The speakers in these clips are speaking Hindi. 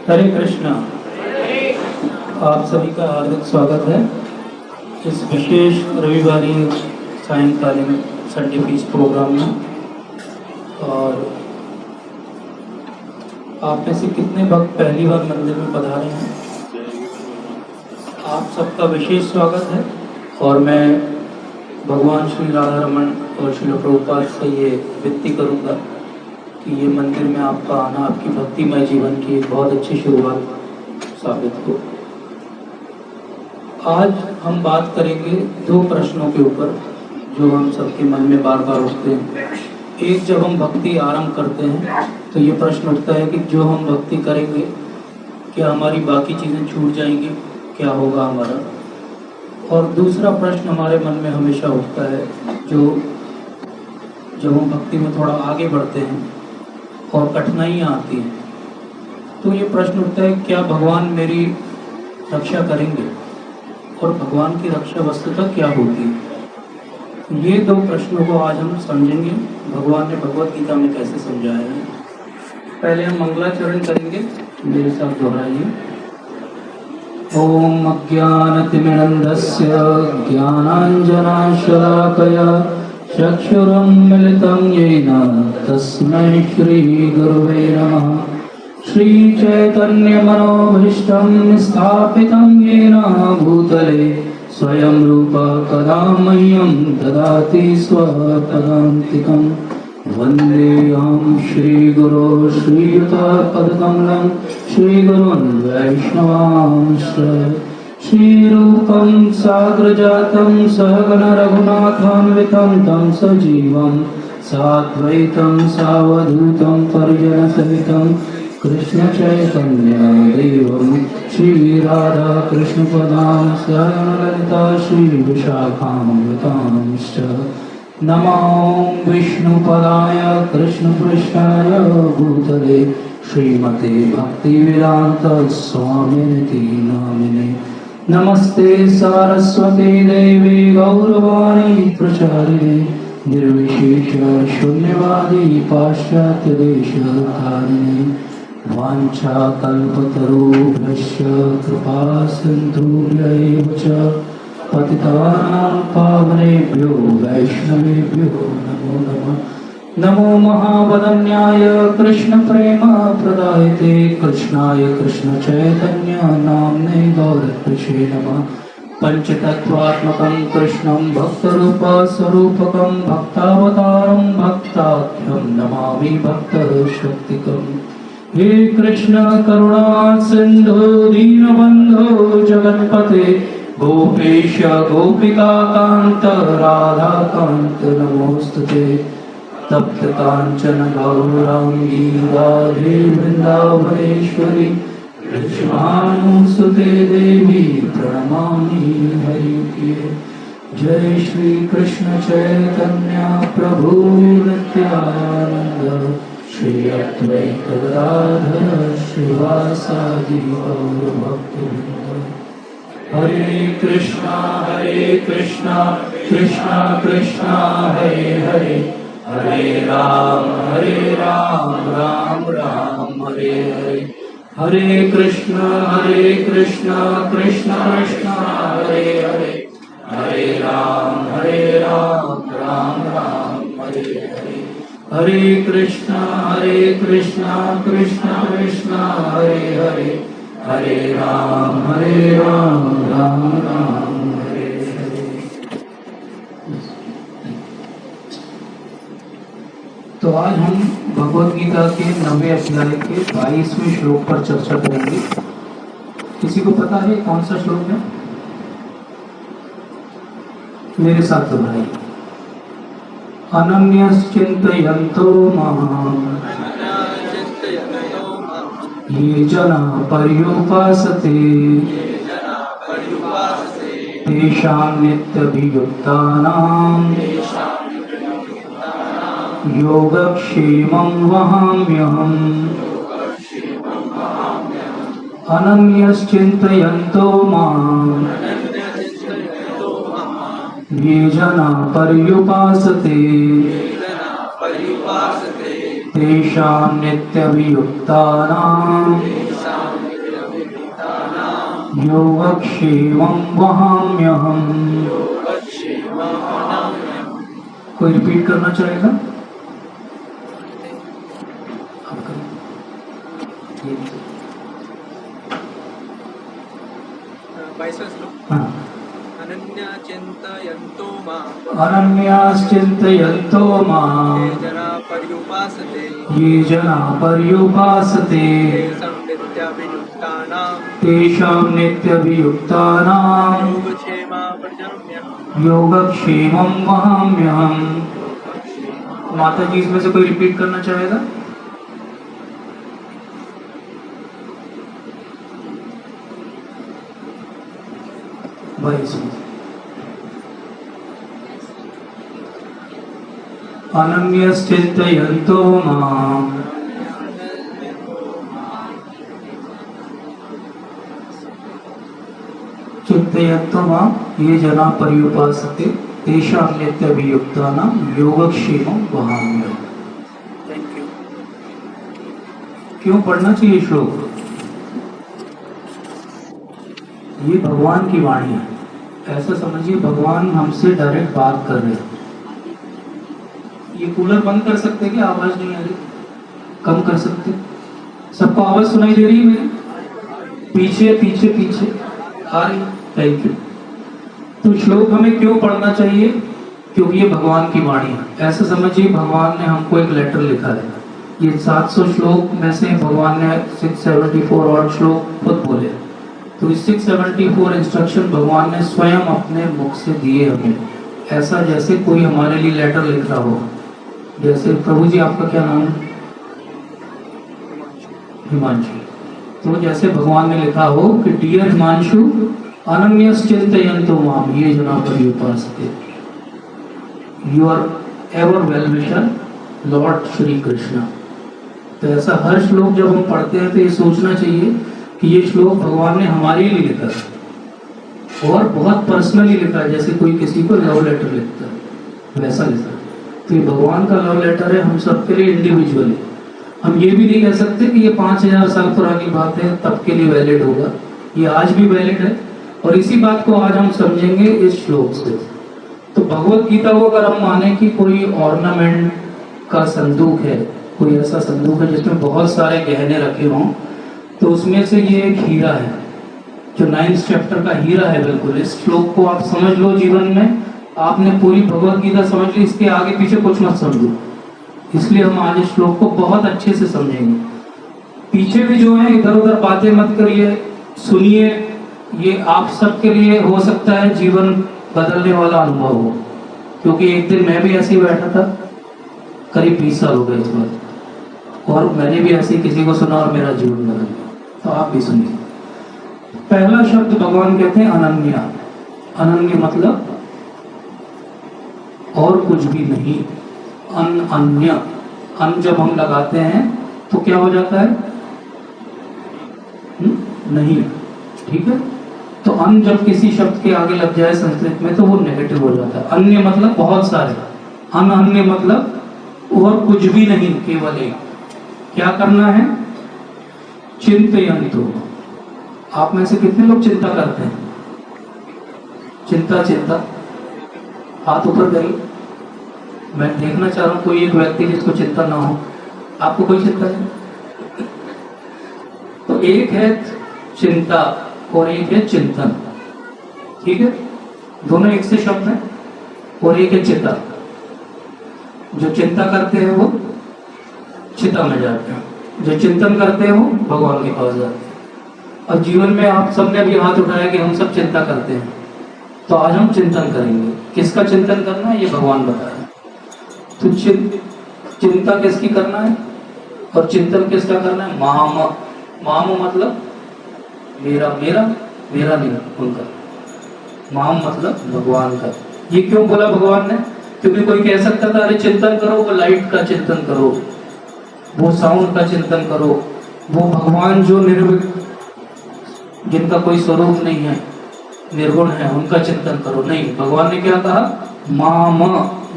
हरे कृष्णा। आप सभी का हार्दिक स्वागत है इस विशेष रविवारी सायंकालीन संडे पीस प्रोग्राम में। और आप में से कितने भक्त पहली बार मंदिर में पधारे हैं? आप सबका विशेष स्वागत है। और मैं भगवान श्री राधा रमन और श्री प्रभुपाद से ये विनती करूँगा कि ये मंदिर में आपका आना आपकी भक्तिमय जीवन की एक बहुत अच्छी शुरुआत साबित हो। आज हम बात करेंगे दो प्रश्नों के ऊपर जो हम सबके मन में बार बार उठते हैं। एक, जब हम भक्ति आरंभ करते हैं तो ये प्रश्न उठता है कि जो हम भक्ति करेंगे क्या हमारी बाकी चीज़ें छूट जाएंगी, क्या होगा हमारा। और दूसरा प्रश्न हमारे मन में हमेशा उठता है जब हम भक्ति में थोड़ा आगे बढ़ते हैं और कठिनाइयाँ आती हैं तो ये प्रश्न उठता है क्या भगवान मेरी रक्षा करेंगे और भगवान की रक्षा वस्तुतः क्या होती है। ये दो प्रश्नों को आज हम समझेंगे भगवान ने भगवत गीता में कैसे समझाया है। पहले हम मंगलाचरण करेंगे, मेरे साथ दोहराइए। ओम अज्ञानतिमिरन्धस्य ज्ञानाञ्जनशलाकया चक्षुरुन्मिलितं येन तस्मै श्रीगुरुवे नमः। श्रीचैतन्यमनोभीष्टं स्थापितं येन भूतले स्वयं रूप कदा मह्यं ददाति स्वपदान्तिकं। वन्देऽहं श्रीगुरो श्रीयुतपदकमलं श्रीगुरुन् वैष्णवांश्च। श्रीरूपं साग्रजातं सहगण रघुनाथान्वितं तं सजीवं साद्वैतं सावधूतं परिजनसहितं कृष्ण चैतन्य देवं श्रीराधा कृष्णपदां ललिता श्रीविशाखान्वितांश्च। नमो विष्णुपदाय कृष्णपृष्ठाय भूतले श्रीमते भक्तिवेदांत स्वामिनिति नामिने। नमस्ते सारस्वती देवी गौरवाणी प्रचारिणे निर्विशेष शून्यवादी पाश्चात्य देशधारिणे। वाञ्छाकल्पतरुभ्यश्च कृपा सिन्धुभ्यैव च पतितानां पावनेभ्यो वैष्णवेभ्यो नमो नमः। नमो महावदन्याय कृष्ण प्रेम प्रदायते कृष्णाय कृष्ण चैतन्य नाम्ने गौरत्से नमः। पंचतत्वात्मकं कृष्णं भक्तरूपस्वरूपकं भक्तावतारं भक्ताख्यं नमामि भक्तशक्तिकम्। हे कृष्ण करुणा सिंधु दीनबंधो जगत्पते गोपेश गोपिका कांत राधा कांत नमोस्तुते। तप्त कांचन गौरांगी राधे वृंदावनेश्वरी कृष्णानुसुते देवी प्रणमामि हरिप्रिये। जय श्री कृष्ण चैतन्य प्रभु नित्यानंद श्री अद्वैत गदाधर श्रीवासादि गौरभक्तवृंद। हरे कृष्णा कृष्णा कृष्णा हरे हरे हरे राम राम राम हरे हरे। हरे कृष्णा कृष्णा कृष्णा हरे हरे हरे राम राम राम हरे हरे। हरे कृष्णा कृष्णा कृष्णा हरे हरे हरे राम राम राम हरे हरे। तो आज हम भगवद गीता के 9वें अध्याय के 22वें श्लोक पर चर्चा करेंगे। किसी को पता है कौन सा श्लोक है? मेरे साथ दोहराइए। अनन्यश्चिन्तयन्तो मां ये जना पर्युपासते तेषां नित्यभियुक्तानां योगक्षेमं वहाम्यहम्। अनन्यश्चिन्तयन्तो मां ये जना पर्युपासते तेषां नित्यभियुक्तानां योगक्षेमं वहाम्यहम्। कोई रिपीट करना चाहेगा? आप करें। 22वां श्लोक। हाँ। अनन्याश्चिन्तयन्तो मां अनन्याश्चिन्तयन्तो मां ये जना पर्युपासते तेषां नित्यभियुक्तानां योगक्षेमं वहाम्यहम्। माता जी इसमें से कोई रिपीट करना चाहेगा? अनन्यश्चिन्तयन्तो मां चिन्तयन्तो मां ये जना पर्युपासते तेषां नित्यभियुक्तानां योगक्षेमं वहाम्यहम्। Thank you. क्यों पढ़ना चाहिए श्लोक? ये भगवान की वाणी है। ऐसा समझिए भगवान हमसे डायरेक्ट बात कर रहे हैं। ये कूलर बंद कर सकते हैं क्या? आवाज नहीं आ रही? कम कर सकते? सबको आवाज सुनाई दे रही है मेरी? पीछे पीछे पीछे आ रही? Thank you. तो श्लोक हमें क्यों पढ़ना चाहिए? क्योंकि ये भगवान की वाणी है। ऐसा समझिए भगवान ने हमको एक लेटर लिखा है। ये 700 श्लोक में से भगवान ने 674 और श्लोक खुद बोले। तो 674 इंस्ट्रक्शन भगवान ने स्वयं अपने मुख से दिए हमें। ऐसा जैसे कोई हमारे लिए लेटर लिख रहा हो। जैसे प्रभु जी आपका क्या नाम है? हिमांशु। तो जैसे भगवान ने लिखा हो कि डियर हिमांशु अनन्यश्चिन्तयन्तो मां ये जना पर्युपासते you are ever well wisher lord Shri Krishna. तो ऐसा हर श्लोक जब हम पढ़ते हैं तो ये सोचना चाहिए कि ये श्लोक भगवान ने हमारे लिए लिखा है और बहुत पर्सनली लिखा है। जैसे कोई किसी को लव लेटर लिखता है वैसा लिखा है। तो ये भगवान का लव लेटर है हम सबके लिए इंडिविजुअली। हम ये भी नहीं कह सकते कि ये 5000 साल पुरानी बात है तब के लिए वैलिड होगा। ये आज भी वैलिड है और इसी बात को आज हम समझेंगे इस श्लोक से। तो भगवत गीता को अगर हम माने कि कोई ऑर्नामेंट का संदूक है, कोई ऐसा संदूक है जिसमें बहुत सारे गहने रखे हों, तो उसमें से ये एक हीरा है जो 9th चैप्टर का हीरा है। बिल्कुल इस श्लोक को आप समझ लो। जीवन में आपने पूरी भगवत गीता समझ ली, इसके आगे पीछे कुछ मत समझो। इसलिए हम आज इस श्लोक को बहुत अच्छे से समझेंगे। पीछे भी जो है इधर उधर बातें मत करिए, सुनिए। ये आप सबके लिए हो सकता है जीवन बदलने वाला अनुभव हो। क्योंकि एक दिन मैं भी ऐसे ही बैठा था, करीब 20 साल हो गए इस बात, और मैंने भी ऐसे ही किसी को सुना और मेरा जीवन बदल गया। तो आप भी सुनिए। पहला शब्द भगवान कहते हैं अनन्या। अनन्य मतलब और कुछ भी नहीं। अन्य अन जब हम लगाते हैं तो क्या हो जाता है? नहीं। ठीक है। तो अन जब किसी शब्द के आगे लग जाए संस्कृत में तो वो नेगेटिव हो जाता है। अन्य मतलब बहुत सारे। अन्य मतलब और कुछ भी नहीं, केवल एक। क्या करना है? चिंतयन्तु। आप में से कितने लोग चिंता करते हैं? चिंता हाथ ऊपर करिए। मैं देखना चाह रहा हूं कोई एक व्यक्ति जिसको चिंता ना हो। आपको कोई चिंता नहीं? तो एक है चिंता और एक है चिंतन। ठीक है। दोनों एक से शब्द हैं। और एक है चिता। जो चिंता करते हैं वो चिता में जाते हैं, जो चिंतन करते हैं वो भगवान के पास जाते हैं। और जीवन में आप सबने भी हाथ उठाया कि हम सब चिंता करते हैं। तो आज हम चिंतन करेंगे। किसका चिंतन करना है ये भगवान बता रहे हैं। तो चिंता किसकी करना है और चिंतन किसका करना है? माम। माम मतलब मेरा नहीं, उनका। माम मतलब भगवान का। ये क्यों बोला भगवान ने? क्योंकि कोई कह सकता था अरे चिंतन करो, वो लाइट का चिंतन करो, वो साउंड का चिंतन करो, वो भगवान जो निर्विक, जिनका कोई स्वरूप नहीं है, निर्गुण है, उनका चिंतन करो। नहीं, भगवान ने क्या कहा? माम।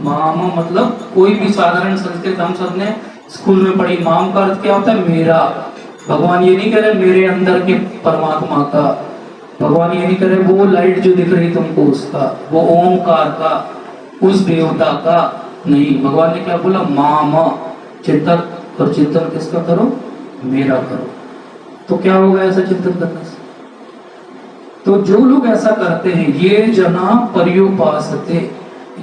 माम मतलब कोई भी साधारण संस्कृत हम सब ने स्कूल में पढ़ी। माम का अर्थ क्या होता है? मेरा। भगवान ये नहीं कह रहे मेरे अंदर के परमात्मा का, भगवान ये नहीं करे वो लाइट जो दिख रही तुमको उसका, वो ओंकार का, उस देवता का नहीं। भगवान ने क्या बोला, माम चिंतन, और चिंतन किसका करो, मेरा करो। तो क्या होगा ऐसा चिंतन करने से? तो जो लोग ऐसा करते हैं, ये जना पर्युपासते,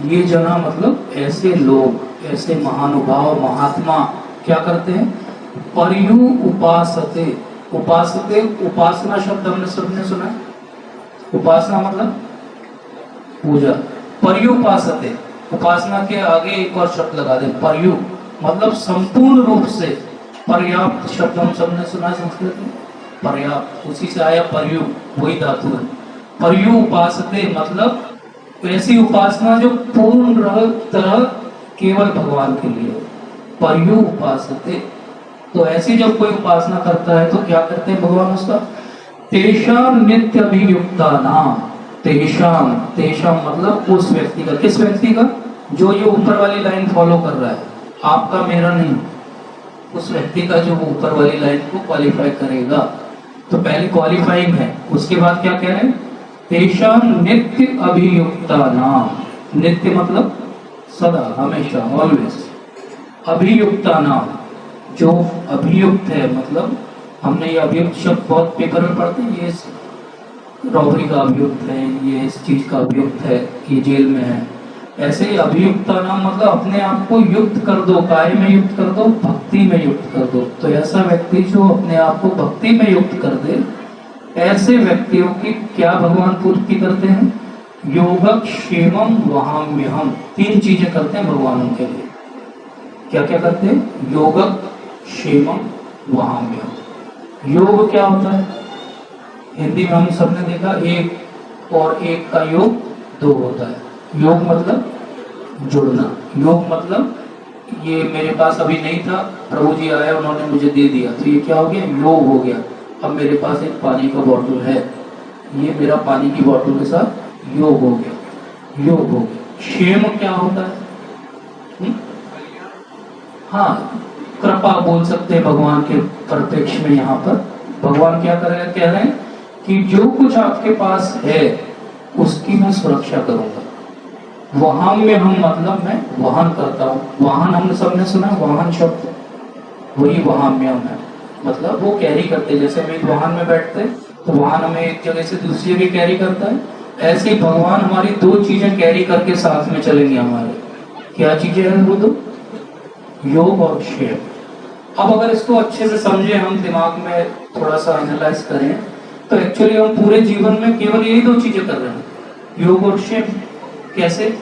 ये जना मतलब ऐसे लोग, ऐसे महानुभाव महात्मा क्या करते हैं, पर्यु उपासते। उपासते, उपासना शब्द हमने सबने सुना है, उपासना मतलब पूजा। पर्युपासते, उपासना के आगे एक और शब्द लगा दे, पर्यु मतलब संपूर्ण रूप से। पर्याप्त शब्द हम सबने सुना संस्कृत में, पर्याप्त, उसी से आया पर्यु, वही धातु है। पर्यु उपासते मतलब ऐसी उपासना जो पूर्ण तरह केवल भगवान के लिए हो, पर्यु उपासते। तो ऐसी जब कोई उपासना करता है तो क्या करते हैं भगवान उसका, तेषाम नित्य अभियुक्ता नाम, तेषाम, तेषाम मतलब उस व्यक्ति का, किस व्यक्ति का, जो ये ऊपर वाली लाइन फॉलो कर रहा है, आपका मेरा नहीं, उस व्यक्ति का जो ऊपर वाली लाइन को क्वालिफाई करेगा। तो पहले क्वालिफाइंग है, उसके बाद क्या कह रहे हैं, तेषाम नित्य अभियुक्ता नाम, नित्य मतलब सदा, हमेशा, ऑलवेज। अभियुक्ता नाम, जो अभियुक्त है, मतलब हमने ये अभियुक्त शब्द बहुत पेपर में पढ़ते हैं, ये रॉबरी का अभियुक्त है, ये इस चीज का अभियुक्त है, ये जेल में है। ऐसे ही अभियुक्ता नाम मतलब अपने आप को युक्त कर दो, काय में युक्त कर दो, भक्ति में युक्त कर दो। तो ऐसा व्यक्ति जो अपने आप को भक्ति में युक्त कर दे, ऐसे व्यक्तियों की क्या भगवान पूर्ति करते हैं, योगक्षेमम वहाम्यहम, तीन चीजें करते हैं भगवान उनके लिए। क्या क्या करते हैं, योगक्षेमम वहाम्यहम। योग क्या होता है, हिंदी में हम सबने देखा एक और एक का योग दो होता है। योग मतलब जुड़ना, योग मतलब ये मेरे पास अभी नहीं था, प्रभु जी आए उन्होंने मुझे दे दिया, तो ये क्या हो गया, योग हो गया। अब मेरे पास एक पानी का बोतल है, ये मेरा पानी की बोतल के साथ योग हो गया, योग हो गया। क्षेम क्या होता है, हाँ, कृपा बोल सकते हैं भगवान के परिप्रेक्ष्य में। यहाँ पर भगवान क्या कर रहे हैं, कह रहे हैं कि जो कुछ आपके पास है उसकी मैं सुरक्षा करूंगा। वहां में हम मतलब मैं वाहन करता हूँ, वाहन हमने सबने सुना, वाहन शब्द वही वहां में हम है, मतलब वो कैरी करते। जैसे हम एक वाहन में बैठते हैं तो वाहन हमें एक जगह से दूसरी जगह कैरी करता है, ऐसे ही भगवान हमारी दो चीजें कैरी करके साथ में चलेंगे हमारे। क्या चीजें हैं वो दो, योग और क्षेम। अब अगर इसको अच्छे से समझे, हम दिमाग में थोड़ा सा एनालाइज करें, तो एक्चुअली हम पूरे जीवन में केवल यही दो चीजें कर रहे हैं, योग और क्षेम। कैसे,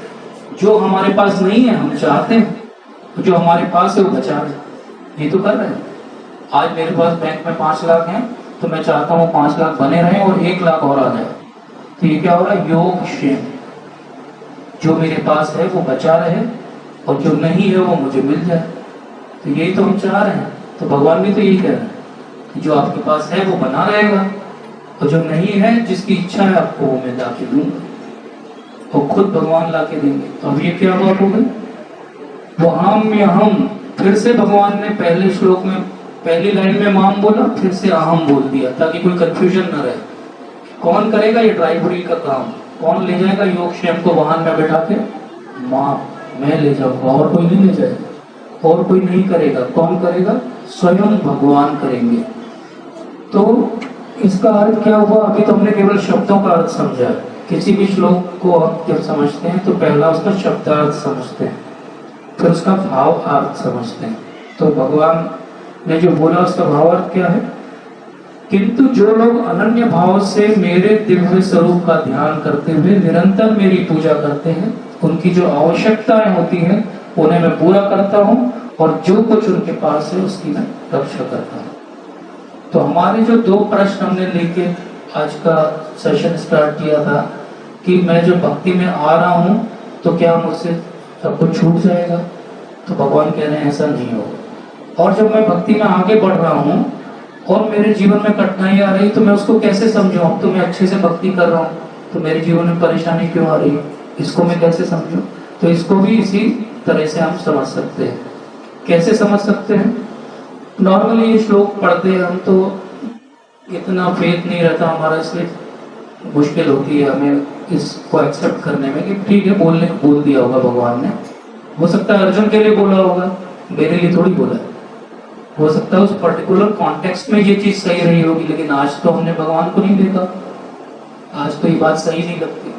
जो हमारे पास नहीं है हम चाहते हैं, जो हमारे पास है वो बचा रहे, ये तो कर रहे हैं। आज मेरे पास बैंक में 5 लाख हैं, तो मैं चाहता हूँ 5 लाख बने रहे और 1 लाख और आ जाए। तो ये क्या हो रहा है, योग क्षेम। जो मेरे पास है वो बचा रहे और जो नहीं है वो मुझे मिल जाए, तो यही तो हम चाह रहे हैं। तो भगवान भी तो यही कह रहे हैं कि जो आपके पास है वो बना रहेगा, और जो नहीं है, जिसकी इच्छा है आपको, वो मैं लाके दूंगा, और खुद भगवान लाके देंगे। तो अब ये क्या बात हो गई, वहाम्यहम। फिर से भगवान ने पहले श्लोक में पहली लाइन में माम बोला, फिर से अहम बोल दिया, ताकि कोई कंफ्यूजन न रहे। कौन करेगा ये ड्राइवरी का काम, कौन ले जाएगा योगक्षेम को वाहन में बैठा के, मां, मैं ले जाऊंगा, और कोई नहीं ले जाएगा, और कोई नहीं करेगा। कौन करेगा, स्वयं भगवान करेंगे। तो इसका अर्थ क्या हुआ, अभी तो हमने केवल शब्दों का अर्थ समझा। किसी भी श्लोक को हम जब समझते हैं तो पहला उसका शब्दार्थ समझते हैं, फिर उसका भाव अर्थ समझते हैं। तो भगवान ने जो बोला उसका भाव अर्थ क्या है, किंतु जो लोग अनन्य भाव से मेरे दिव्य स्वरूप का ध्यान करते हुए निरंतर मेरी पूजा करते हैं, उनकी जो आवश्यकताएं होती हैं उन्हें मैं पूरा करता हूँ, और जो कुछ उनके पास है उसकी मैं रक्षा करता हूँ। तो हमारे जो 2 प्रश्न हमने लेके आज का सेशन स्टार्ट किया था कि मैं जो भक्ति में आ रहा हूँ तो क्या मुझसे सब कुछ छूट जाएगा, तो भगवान कह रहे हैं ऐसा नहीं होगा। और जब मैं भक्ति में आगे बढ़ रहा हूँ और मेरे जीवन में कठिनाई आ रही, तो मैं उसको कैसे समझूं, अब तो मैं अच्छे से भक्ति कर रहा हूँ, तो मेरे जीवन में परेशानी क्यों आ रही है, इसको मैं कैसे समझूं। तो इसको भी इसी तरह से हम समझ सकते हैं। कैसे समझ सकते हैं, नॉर्मली ये श्लोक पढ़ते हैं हम तो इतना फेथ नहीं रहता हमारा, इसलिए मुश्किल होती है हमें इसको एक्सेप्ट करने में कि ठीक है, बोल दिया होगा भगवान ने। हो सकता है अर्जुन के लिए बोला होगा, मेरे लिए थोड़ी बोला है। हो सकता है उस पर्टिकुलर कॉन्टेक्स्ट में ये चीज सही रही होगी, लेकिन आज तो हमने भगवान को नहीं देखा, आज तो ये बात सही नहीं लगती।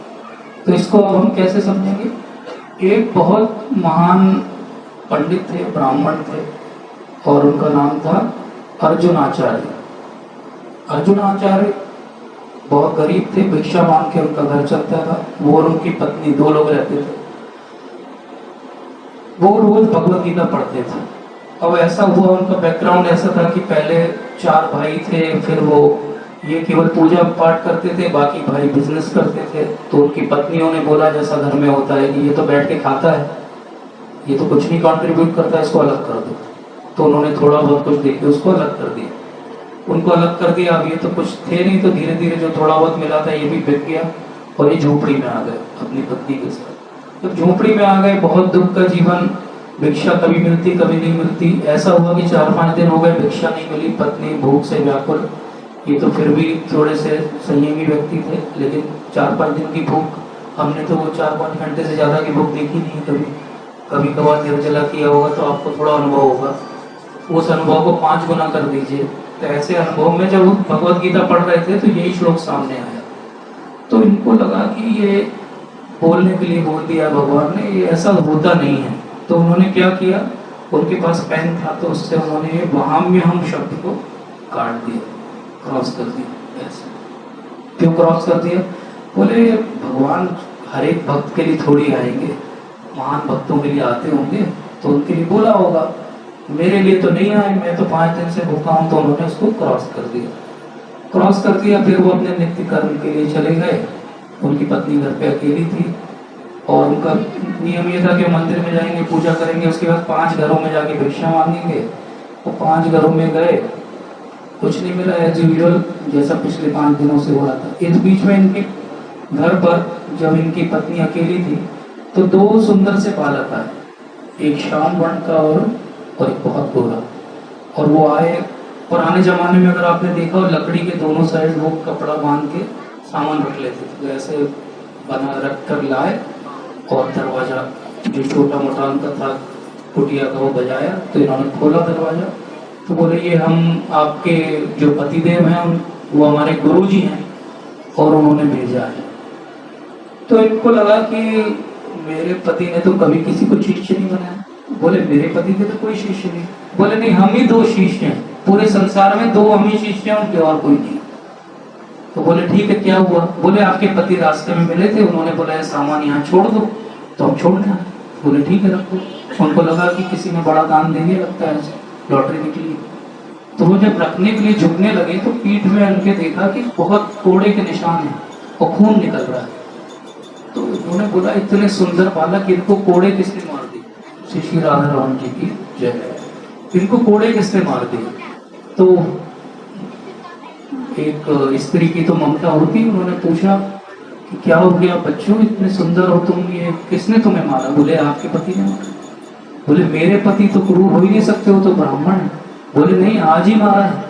तो इसको अब हम कैसे समझेंगे? एक बहुत महान पंडित थे, ब्राह्मण थे, और उनका नाम था अर्जुन आचार्य। अर्जुन आचार्य बहुत गरीब थे, भिक्षा मांग के उनका घर चलता था। वो और उनकी पत्नी, 2 लोग रहते थे। वो रोज भगवत गीता पढ़ते थे। अब ऐसा हुआ, उनका बैकग्राउंड ऐसा था कि पहले 4 भाई थे, फिर वो ये केवल पूजा पाठ करते थे, बाकी भाई बिजनेस करते थे। तो उनकी पत्नियों ने बोला, जैसा घर में होता है, कि ये तो बैठ के खाता है, ये तो कुछ नहीं कंट्रीब्यूट करता है, इसको अलग कर दो। तो उन्होंने थोड़ा बहुत कुछ देके उसको अलग कर दिया। उनको अलग कर दिया। अब ये तो कुछ थे नहीं, तो धीरे धीरे जो थोड़ा बहुत मिला था ये भी बिक गया, और ये झोपड़ी में आ गए अपनी पत्नी के साथ। जब झोपड़ी में आ गए, बहुत दुख का जीवन, भिक्षा कभी मिलती कभी नहीं मिलती। ऐसा हुआ कि 4-5 दिन हो गए, भिक्षा नहीं मिली, पत्नी भूख से व्याकुल। ये तो फिर भी थोड़े से संयमी व्यक्ति थे, लेकिन 4-5 दिन की भूख, हमने तो वो 4-5 घंटे से ज्यादा की भूख देखी नहीं कभी। कभी कभार निर्जला किया होगा तो आपको थोड़ा अनुभव होगा, उस अनुभव को 5 गुना कर दीजिए। तो ऐसे अनुभव में जब वो भगवत गीता पढ़ रहे थे तो यही श्लोक सामने आया। तो इनको लगा कि ये बोलने के लिए बोल दिया भगवान ने, ये ऐसा होता नहीं है। तो उन्होंने क्या किया, उनके पास पेन था, तो उससे उन्होंने वहाम्यहम शब्द को काट दिया, क्रॉस कर दिया। ऐसे क्यों क्रॉस कर दिया? बोले भगवान हर एक भक्त के लिए थोड़ी आएंगे, महान भक्तों के लिए आते होंगे, तो उनके लिए बोला होगा, मेरे लिए तो नहीं आए, मैं तो 5 दिन से भूखा हूं। तो उन्होंने उसको क्रॉस कर दिया। क्रॉस कर दिया, फिर वो अपने नित्य कर्म के लिए चले गए। उनकी पत्नी घर पे अकेली थी, और उनका नियम ये था कि मंदिर में जाएंगे, पूजा करेंगे, उसके बाद 5 घरों में जाके भिक्षा मांगेंगे। वो 5 घरों में गए, कुछ नहीं मिला, एज यूजुअल जैसा पिछले 5 दिनों से हो रहा था। इस बीच में इनके घर पर जब इनकी पत्नी अकेली थी, तो 2 सुंदर से बालक आए, एक श्याम वर्ण का और एक बहुत गोरा। और वो आए, पुराने जमाने में अगर आपने देखा हो, लकड़ी के दोनों साइड लोग कपड़ा बांध के सामान रख लेते थे, तो ऐसे बना रख कर लाए, और दरवाजा जो छोटा मोटा उनका था कुटिया का, वो बजाया। तो इन्होंने खोला दरवाजा, तो बोले ये हम आपके जो पतिदेव हैं, वो हमारे गुरु जी हैं, और उन्होंने भेजा है। तो इनको लगा कि मेरे पति ने तो कभी किसी को शिष्य नहीं बनाया। बोले मेरे पति के तो कोई शिष्य नहीं। बोले नहीं, हम ही 2 शिष्य हैं, पूरे संसार में 2 हम ही शिष्य हैं, उनके और कोई नहीं। तो बोले ठीक है, क्या हुआ? बोले आपके पति रास्ते में मिले थे, उन्होंने बोला सामान यहाँ छोड़ दो, तो हम छोड़ दें। बोले ठीक है, रखो। उनको लगा कि किसी ने बड़ा दान दे दिया, लगता है लॉटरी निकली। तो वो जब रखने के लिए झुकने लगे, तो पीठ में उनके देखा कि बहुत कोड़े के निशान है और खून निकल रहा है। तो उन्होंने बोला इतने सुंदर बालक, इनको कोड़े किसने मार दी? श्री राधा रमन जी की जय। इनको कोड़े किसने मार दी? तो एक स्त्री की तो ममता होती, उन्होंने पूछा कि क्या हो गया बच्चों, इतने सुंदर हो तुम, ये किसने तुम्हें मारा? बोले आपके पति ने मारा। बोले मेरे पति तो क्रूर हो ही नहीं सकते, हो तो ब्राह्मण है। बोले नहीं, आज ही मारा है।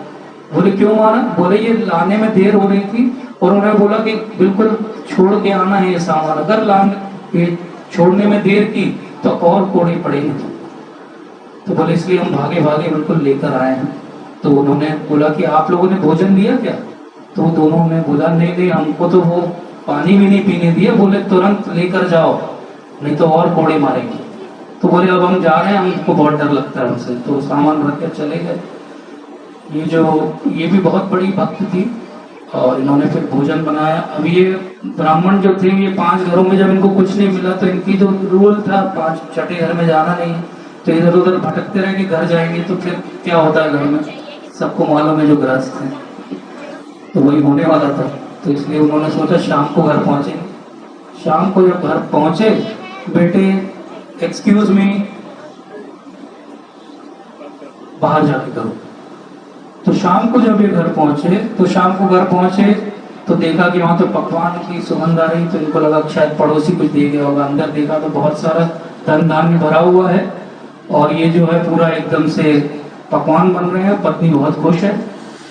बोले क्यों मारा? बोले ये लाने में देर हो रही थी, और उन्होंने बोला कि बिल्कुल छोड़ के आना है ये सामान, अगर लाने छोड़ने में देर की तो और कोड़े पड़ेंगे। तो बोले इसलिए हम भागे भागे बिल्कुल लेकर आए हैं। तो उन्होंने बोला कि आप लोगों ने भोजन दिया क्या? तो दोनों ने बोला नहीं नहीं, हमको तो वो पानी भी नहीं पीने दिया। बोले तुरंत लेकर जाओ, नहीं तो और कोड़े मारेंगे। तो बोले अब हम जा रहे हैं, हमको बहुत डर लगता है उनसे। तो सामान रख कर चले गए। ये भी बहुत बड़ी भक्त थी, और इन्होंने फिर भोजन बनाया। अब ये ब्राह्मण जो थे, ये 5 घरों में जब इनको कुछ नहीं मिला, तो इनकी जो रूल था 5 छठे घर में जाना नहीं, तो इधर उधर भटकते रहे कि घर जाएंगे। तो फिर क्या होता है घर में, सबको मालूम है जो गृहस्थ है, तो वही होने वाला था। तो इसलिए उन्होंने सोचा शाम को घर पहुंचेंगे। शाम को जब घर पहुंचे, बेटे एक्सक्यूज मी, बाहर जाके करो। तो शाम को जब ये घर पहुंचे, तो देखा कि वहां तो पकवान की सुगंध आ रही। तो इनको लगा शायद पड़ोसी कुछ दे गया होगा। अंदर देखा तो बहुत सारा धन धान्य भरा हुआ है, और ये जो है पूरा एकदम से पकवान बन रहे हैं। पत्नी बहुत खुश है।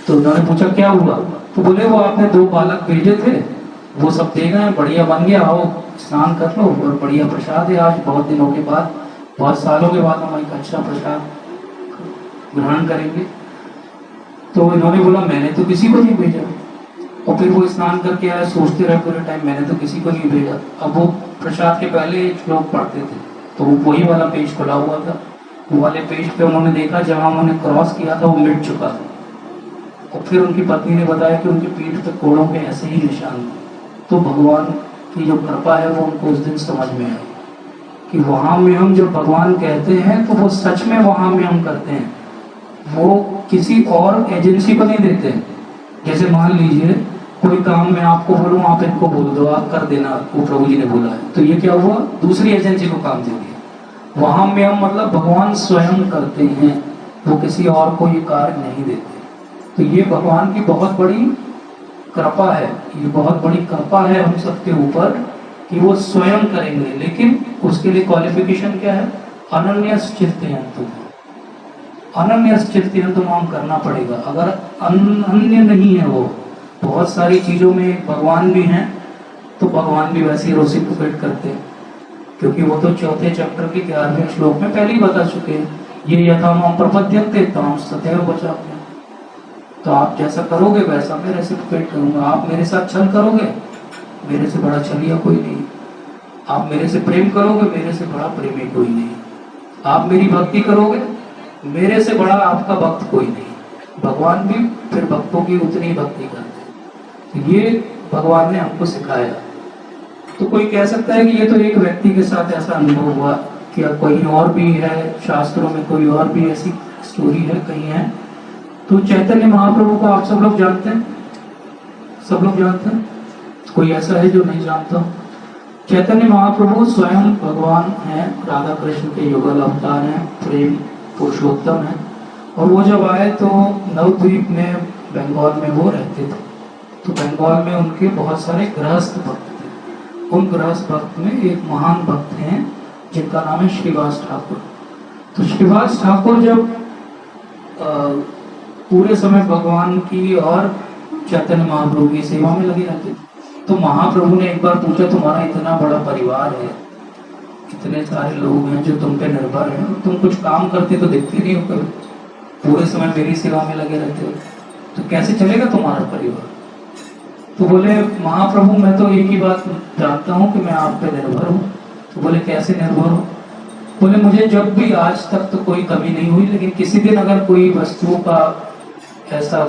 तो उन्होंने पूछा क्या हुआ? तो बोले वो आपने 2 बालक भेजे थे, वो सब दे गए, बढ़िया बन गया, आओ स्नान कर लो और बढ़िया प्रसाद है, आज बहुत दिनों के बाद, बहुत सालों के बाद हम एक अच्छा प्रसाद ग्रहण करेंगे। तो इन्होंने बोला मैंने तो किसी को नहीं भेजा। और फिर वो स्नान करके आए, सोचते रहे पूरे टाइम मैंने तो किसी को नहीं भेजा। अब वो प्रसाद के पहले एक श्लोक पढ़ते थे, तो वो वही वाला पेज खुला हुआ था, वो वाले पेज पे उन्होंने देखा जहाँ उन्होंने क्रॉस किया था वो मिट चुका था। और फिर उनकी पत्नी ने बताया कि उनकी पीठ पे कोड़ों के ऐसे ही निशान थे। तो भगवान की जो कृपा है वो उनको उस दिन समझ में आई कि वहाँ में हम जो भगवान कहते हैं तो वो सच में वहाँ में हम करते हैं, वो किसी और एजेंसी को नहीं देते हैं। जैसे मान लीजिए कोई काम मैं आपको बोलूँ, आप इनको बोल दो, आप कर देना, वो प्रभु जी ने बोला है, तो ये क्या हुआ, दूसरी एजेंसी को काम दे दिया। वहाँ में हम मतलब भगवान स्वयं करते हैं, वो किसी और को ये कार्य नहीं देते। तो ये भगवान की बहुत बड़ी कृपा है, ये बहुत बड़ी कृपा है हम सबके ऊपर कि वो स्वयं करेंगे, लेकिन उसके लिए क्वालिफिकेशन क्या है, अनन्यश्चित्तयन्तु, अनन्यश्चित्तयन्तु हम करना पड़ेगा। अगर अन्य नहीं है, वो बहुत सारी चीजों में भगवान भी हैं, तो भगवान भी वैसे ही रेसिप्रोकेट करते हैं, क्योंकि वो तो चौथे चैप्टर के 11वें श्लोक में पहले ही बता चुके हैं, ये यथा माम प्रपद्यन्ते तां तथैव भजाम्यहम्। तो आप जैसा करोगे वैसा मैं रेसिप्रोकेट करूंगा। आप मेरे साथ छल करोगे, मेरे से बड़ा छलिया कोई नहीं। आप मेरे से प्रेम करोगे, मेरे से बड़ा प्रेमी कोई नहीं। आप मेरी भक्ति करोगे, मेरे से बड़ा आपका भक्त कोई नहीं। भगवान भी फिर भक्तों की उतनी भक्ति करते हैं। तो ये भगवान ने हमको सिखाया। तो कोई कह सकता है कि ये तो एक व्यक्ति के साथ ऐसा अनुभव हुआ, क्या कोई और भी है, शास्त्रों में कोई और भी ऐसी स्टोरी है, कहीं है? तो चैतन्य महाप्रभु को आप सब लोग जानते हैं, सब लोग जानते हैं, कोई ऐसा है जो नहीं जानता? चैतन्य महाप्रभु स्वयं भगवान हैं, राधा कृष्ण के युगल अवतार हैं, प्रेम पुरुषोत्तम है। और वो जब आए तो नवद्वीप में, बंगाल में वो रहते थे, तो बंगाल में उनके बहुत सारे गृहस्थ भक्त थे। उन गृहस्थ भक्त में एक महान भक्त हैं जिनका नाम है श्रीवास ठाकुर। तो श्रीवास ठाकुर जब पूरे समय भगवान की और चैतन्य महाप्रभु की सेवा में लगे रहते थे, तो महाप्रभु ने एक बार पूछा, तुम्हारा इतना बड़ा परिवार है, इतने सारे लोग हैं जो तुम पे निर्भर हैं, तुम कुछ काम करते तो दिखते नहीं हो कभी, पूरे समय मेरी सेवा में लगे रहते हो, तो कैसे चलेगा तुम्हारा परिवार? तो बोले महाप्रभु मैं तो एक ही बात जानता हूँ कि मैं आप पे निर्भर हूँ। तो बोले कैसे निर्भर हो? बोले मुझे जब भी आज तक तो कोई कमी नहीं हुई, लेकिन किसी दिन अगर कोई वस्तुओं का ऐसा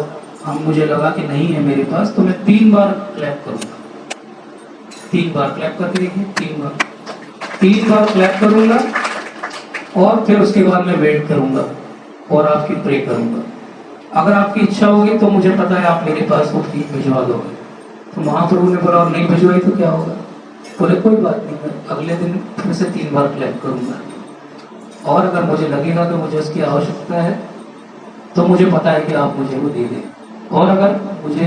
हम मुझे लगा कि नहीं है मेरे पास, तो मैं 3 बार क्लैप करूंगा। 3 बार क्लैप करके देखिए, 3 बार क्लैप करूंगा और फिर उसके बाद मैं वेट करूंगा और आपकी प्रे करूंगा। अगर आपकी इच्छा होगी तो मुझे पता है आप मेरे पास वो चीज भिजवा दोगे। तो महाप्रभु ने बोला और नहीं भिजवाई तो क्या होगा? बोले कोई बात नहीं, मैं अगले दिन फिर से 3 बार क्लैप करूंगा, और अगर मुझे लगेगा कि मुझे उसकी आवश्यकता है तो मुझे पता है कि आप मुझे वो दे दें। और अगर मुझे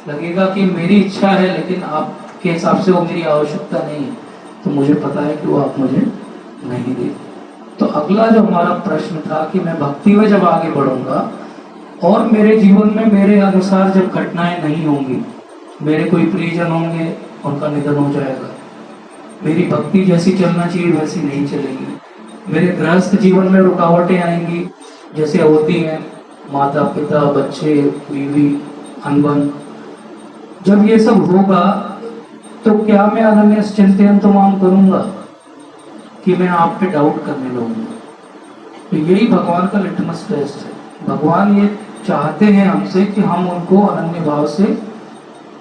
लगेगा कि मेरी इच्छा है लेकिन आपके हिसाब से वो मेरी आवश्यकता नहीं है, तो मुझे पता है कि वो आप मुझे नहीं दे। तो अगला जो हमारा प्रश्न था कि मैं भक्ति में जब आगे बढ़ूंगा और मेरे जीवन में मेरे अनुसार जब घटनाएं नहीं होंगी, मेरे कोई प्रियजन होंगे, उनका निधन हो जाएगा, मेरी भक्ति जैसी चलना चाहिए वैसी नहीं चलेगी, मेरे गृहस्थ जीवन में रुकावटें आएंगी जैसे होती हैं, माता पिता बच्चे बीवी अनबन, जब ये सब होगा तो क्या मैं अनन्यश्चिन्तयन्तु माम करूंगा कि मैं आप पे डाउट करने लगूंगा? तो यही भगवान का लिटमस टेस्ट है। भगवान ये चाहते हैं हमसे कि हम उनको अनन्य भाव से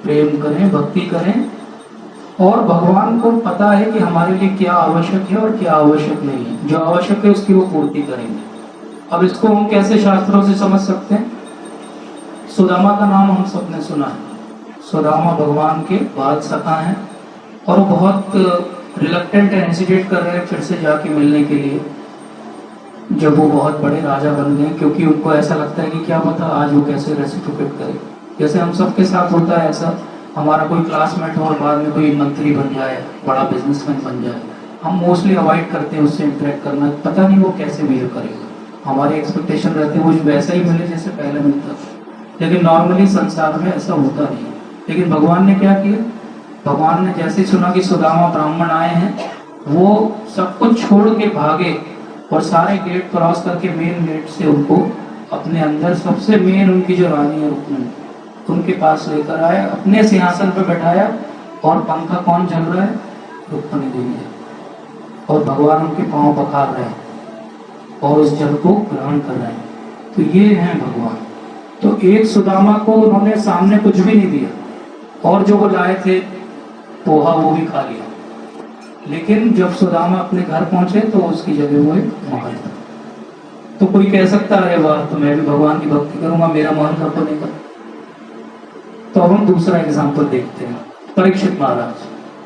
प्रेम करें, भक्ति करें, और भगवान को पता है कि हमारे लिए क्या आवश्यक है और क्या आवश्यक नहीं है। जो आवश्यक है उसकी वो पूर्ति करेंगे। अब इसको हम कैसे शास्त्रों से समझ सकते हैं? सुदामा का नाम हम सबने सुना है। सुदामा भगवान के बाल सखा हैं और वो बहुत रिलक्टेंट है, हेसिटेट कर रहे हैं फिर से जाके मिलने के लिए, जब वो बहुत बड़े राजा बन गए, क्योंकि उनको ऐसा लगता है कि क्या पता आज वो कैसे रेसिप्रोकेट करे। जैसे हम सबके साथ होता है ऐसा, हमारा कोई क्लासमेट हो और बाद में कोई मंत्री बन जाए, बड़ा बिजनेसमैन बन जाए, हम मोस्टली अवॉइड करते हैं उससे इंटरेक्ट करना, पता नहीं वो कैसे बिहेव करेगा। हमारे एक्सपेक्टेशन रहते हैं वो वैसा ही मिले जैसे पहले मिलता था, लेकिन नॉर्मली संसार में ऐसा होता नहीं। लेकिन भगवान ने क्या किया? भगवान ने जैसे सुना कि सुदामा ब्राह्मण आए हैं, वो सब कुछ छोड़ के भागे और सारे गेट क्रॉस करके मेन गेट से उनको अपने अंदर सबसे मेन उनकी जो रानी है रुक्मिणी, उनके पास लेकर आए, अपने सिंहासन पर बैठाया। और पंखा कौन झल रहा है? रुक्मिणी देवी है। और भगवान उनके पांव पखार रहे हैं और उस जल को ग्रहण कर रहे हैं। तो ये हैं भगवान। तो एक सुदामा को उन्होंने सामने कुछ भी नहीं दिया और जो वो लाए थे पोहा वो भी खा लिया। लेकिन जब सुदामा अपने घर पहुंचे तो उसकी जगह वो एक महल था। तो कोई कह सकता है वाह, तो मैं भी भगवान की भक्ति करूंगा, मेरा महल कब बनेगा? तो अब हम दूसरा एग्जाम्पल देखते हैं। परीक्षित महाराज।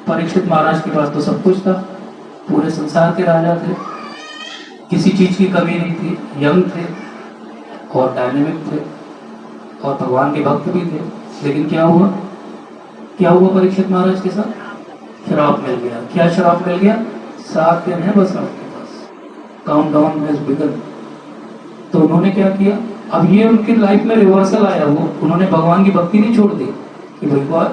परीक्षित महाराज के पास तो सब कुछ था, पूरे संसार के राजा थे, किसी चीज की कमी नहीं थी, यंग थे और डायनेमिक थे और भगवान के भक्त भी थे। लेकिन क्या हुआ? क्या हुआ परीक्षित महाराज के साथ? श्राप मिल गया। क्या श्राप मिल गया? 7 दिन है बस आपके पास, काउंटडाउन हैज बिगन। तो उन्होंने क्या किया? अब ये उनकी लाइफ में रिवर्सल आया। वो उन्होंने भगवान की भक्ति नहीं छोड़ दी कि भगवान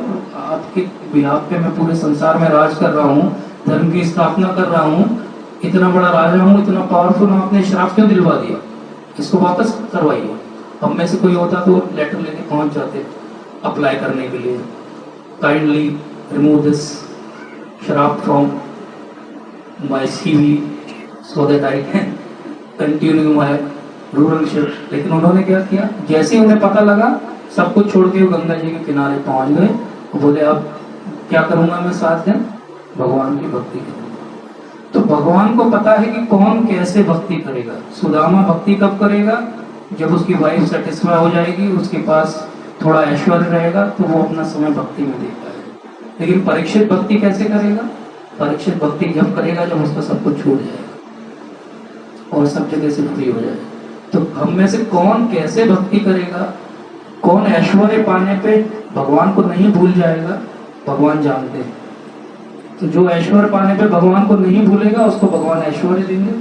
आपके बिहाफ पे मैं पूरे संसार में राज कर रहा हूँ, धर्म की स्थापना कर रहा हूँ, इतना बड़ा राजा हूँ, इतना पावरफुल, आपने श्राप क्यों दिलवा दिया? इसको वापस करवाइए। हम में से कोई होता तो लेटर लेके पहुंच जाते अप्लाई करने के लिए, काइंडली रिमूव दिस श्राप from my CV so that I can continue my rulership. लेकिन उन्होंने क्या किया? जैसे ही उन्हें पता लगा, सब कुछ छोड़ के वो गंगा जी के किनारे पहुंच गए और बोले अब क्या करूंगा मैं 7 दिन? भगवान की भक्ति करूंगा। तो भगवान को पता है कि कौन कैसे भक्ति करेगा। सुदामा भक्ति कब करेगा? जब उसकी वाइफ सेटिस्फाई हो जाएगी, उसके पास थोड़ा ऐश्वर्य रहेगा, तो वो अपना समय भक्ति में दे पाएगा। लेकिन परीक्षित भक्ति कैसे करेगा? परीक्षित भक्ति जब करेगा जब उसका सब कुछ छूट जाएगा और सब जगह से फ्री हो जाएगा। तो हम में से कौन कैसे भक्ति करेगा, कौन ऐश्वर्य पाने पे भगवान को नहीं भूल जाएगा, भगवान जानते हैं। तो जो ऐश्वर्य पाने पे भगवान को नहीं भूलेगा उसको भगवान ऐश्वर्य देंगे।